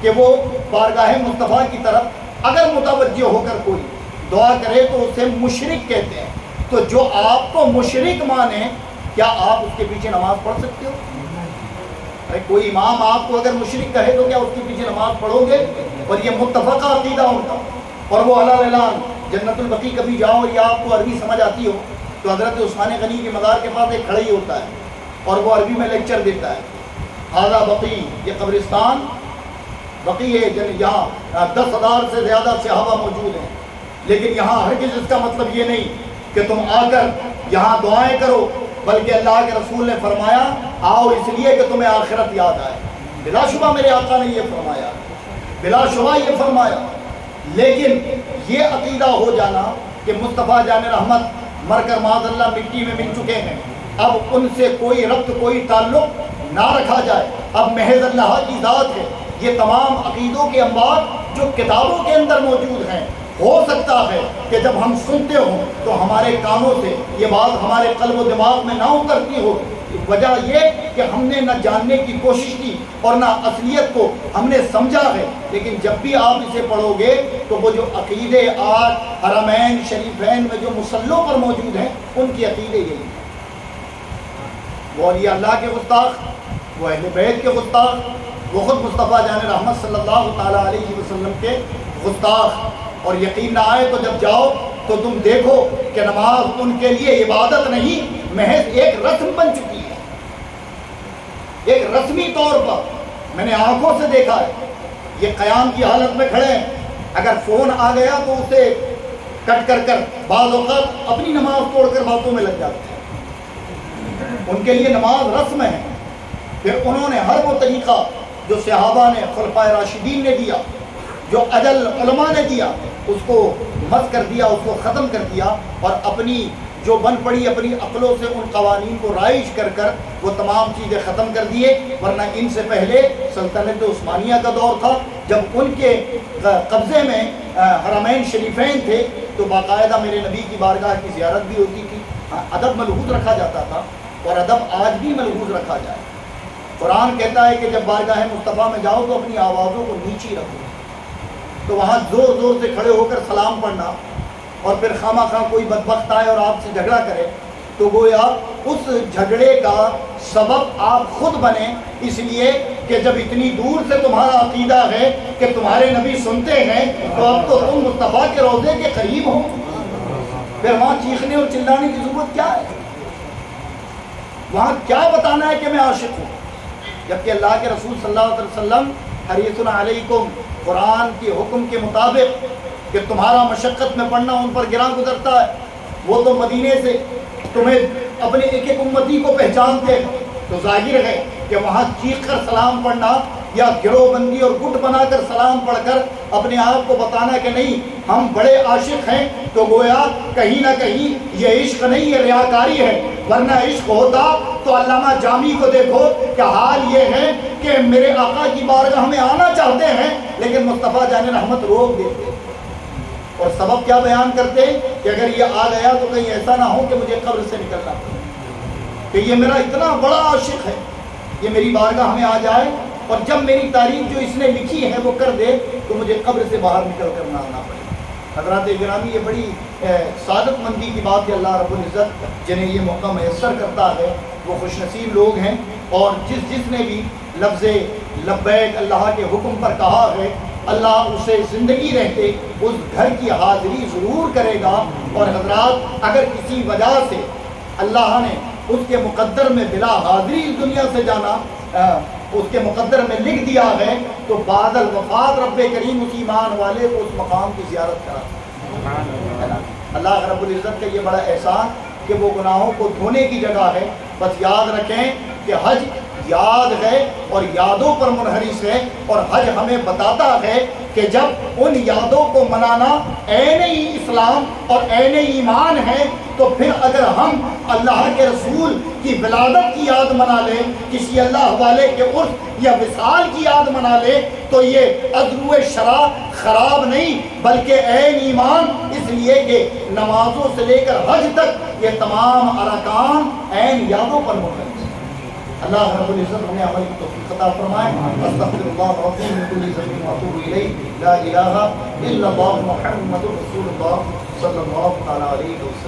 کہ وہ بارگاہ مصطفیٰ کی طرف اگر متوجہ ہو کر کوئی دعا کرے تو اسے مشرک کہتے ہیں۔ تو جو آپ کو مشرک مانے، کیا آپ اس کے پیچھے نماز پڑھ سکتے ہو؟ کوئی امام آپ کو اگر مشرک کہے تو کیا اس کے پیچھے نماز پڑھو گے؟ اور یہ متفقہ عقیدہ ان کا، اور وہ علی الاعلان جنت البقیع کبھی جاؤ یا آپ کو عربی سمجھ آتی ہو تو حضرت عثمان غنی کے مزار کے پاس ایک کھڑا ہی ہوتا ہے اور وہ عربی میں لیکچر دیتا ہے، ہذا بقیع، یہ قبرستان بقیع ہے، یہاں 10,000 سے زیادہ صحابہ موجود ہیں، لیکن یہاں ہرگز اس کا مطلب یہ نہیں کہ تم آ کر یہاں دعائیں کرو، بلکہ اللہ کے رسول نے فرمایا آؤ اس لیے کہ تمہیں آخرت یاد آئے۔ بلا شبہ میرے آقا نے یہ فرمایا، بلا شبہ یہ فرمایا، لیکن یہ عقیدہ ہو جانا کہ مصطفیٰ جان رحمت مر کر معاذ اللہ مٹی میں مل چکے ہیں، اب ان سے کوئی ربط کوئی تعلق نہ رکھا جائے، اب محض اللہ کی ذات ہے، یہ تمام عقیدوں کے انبار جو کتابوں کے اندر موجود ہیں، ہو سکتا ہے کہ جب ہم سنتے ہوں تو ہمارے کانوں سے یہ بات ہمارے قلب و دماغ میں نہ اترتی ہو، وجہ یہ کہ ہم نے نہ جاننے کی کوشش کی اور نہ اصلیت کو ہم نے سمجھا ہے۔ لیکن جب بھی آپ اسے پڑھو گے تو وہ جو عقیدے آج حرمین شریفین میں جو مصلوں پر موجود ہیں ان کی عقیدے یہی ہیں، وہ اولیاء اللہ کے گستاخ، وہ اہل بیت کے گستاخ، وہ خود مصطفیٰ جان رحمت صلی اللہ تعالیٰ علیہ وسلم کے گستاخ۔ اور یقین نہ آئے تو جب جاؤ تو تم دیکھو کہ نماز ان کے لیے عبادت نہیں، محض ایک رسم بن چکی ہے، ایک رسمی طور پر میں نے آنکھوں سے دیکھا ہے، یہ قیام کی حالت میں کھڑے ہیں، اگر فون آ گیا تو اسے کٹ کر بعض اوقات اپنی نماز توڑ کر باتوں میں لگ جاتے ہیں، ان کے لیے نماز رسم ہے۔ پھر انہوں نے ہر وہ طریقہ جو صحابہ نے، خلفائے راشدین نے دیا، جو اجل علماء نے دیا، اس کو مس کر دیا، اس کو ختم کر دیا، اور اپنی جو بن پڑی اپنی عقلوں سے ان قوانین کو رائج کر وہ تمام چیزیں ختم کر دیے۔ ورنہ ان سے پہلے سلطنت عثمانیہ کا دور تھا، جب ان کے قبضے میں حرمین شریفین تھے تو باقاعدہ میرے نبی کی بارگاہ کی زیارت بھی ہوتی تھی، ادب ملحوظ رکھا جاتا تھا، اور ادب آج بھی ملحوظ رکھا جائے۔ قرآن کہتا ہے کہ جب بارگاہ مصطفیٰ میں جاؤ تو اپنی آوازوں کو نیچی رکھو، تو وہاں زور زور سے کھڑے ہو کر سلام پڑھنا، اور پھر خواہ خواہ کوئی بدبخت آئے اور آپ سے جھگڑا کرے تو گویا اس جھگڑے کا سبب آپ خود بنے، اس لیے کہ جب اتنی دور سے تمہارا عقیدہ ہے کہ تمہارے نبی سنتے ہیں تو اب تو تم مصطفیٰ کے روضے کے قریب ہو، پھر وہاں چیخنے اور چلانے کی ضرورت کیا ہے؟ وہاں کیا بتانا ہے کہ میں عاشق ہوں، جبکہ اللہ کے رسول صلی اللہ علیہ وسلم حریص علیکم، قرآن کے حکم کے مطابق کہ تمہارا مشقت میں پڑھنا ان پر گراں گزرتا ہے، وہ تو مدینے سے تمہیں اپنے ایک ایک امتی کو پہچانتے ہیں، تو ظاہر ہے کہ وہاں چیخ کر سلام پڑھنا یا گروہ بندی اور گٹ بنا کر سلام پڑھ کر اپنے آپ کو بتانا کہ نہیں ہم بڑے عاشق ہیں، تو گویا کہیں نہ کہیں یہ عشق نہیں، یہ ریاکاری ہے۔ ورنہ عشق ہوتا تو علامہ جامی کو دیکھو کہ حال یہ ہے کہ میرے آقا کی بارگاہ میں آنا چاہتے ہیں لیکن مصطفیٰ جان رحمت روک دیتے، اور سبب کیا بیان کرتے کہ اگر یہ آ گیا تو کہیں ایسا نہ ہو کہ مجھے قبر سے نکلنا پڑے، کہ یہ میرا اتنا بڑا عاشق ہے، یہ میری بارگاہ میں آ جائے اور جب میری تعریف جو اس نے لکھی ہے وہ کر دے تو مجھے قبر سے باہر نکل کر نہ آنا پڑے۔ حضرات گرامی، یہ بڑی سعادت مندی کی بات ہے، اللہ رب العزت جنہیں یہ موقع میسر کرتا ہے وہ خوش نصیب لوگ ہیں، اور جس نے بھی لفظ لبیک اللہ کے حکم پر کہا ہے اللہ اسے زندگی رہتے اس گھر کی حاضری ضرور کرے گا۔ اور حضرات اگر کسی وجہ سے اللہ نے اس کے مقدر میں بلا حاضری اس دنیا سے جانا اس کے مقدر میں لکھ دیا ہے تو بعد الوفات رب کریم اس ایمان والے کو اس مقام کی زیارت کرا۔ اللہ رب العزت کا یہ بڑا احسان کہ وہ گناہوں کو دھونے کی جگہ ہے۔ بس یاد رکھیں کہ حج یاد ہے اور یادوں پر منحرف ہے، اور حج ہمیں بتاتا ہے کہ جب ان یادوں کو منانا عین اسلام اور عین ایمان ہے، تو پھر اگر ہم اللہ کے رسول کی ولادت کی یاد منا لیں، کسی اللہ والے کے عرس یا وصال کی یاد منا لیں، تو یہ عضو شرع خراب نہیں بلکہ عین ایمان، اس لیے کہ نمازوں سے لے کر حج تک یہ تمام ارکان عین یادوں پر منحصر ہیں۔ اللہ رب العزت ہمیں عمل کی توفیق عطا فرمائے۔ استغفر اللہ ربی من کل ذنب واتوب الیہ، لا الہ الا اللہ محمد رسول اللہ صلی اللہ علیہ وسلم۔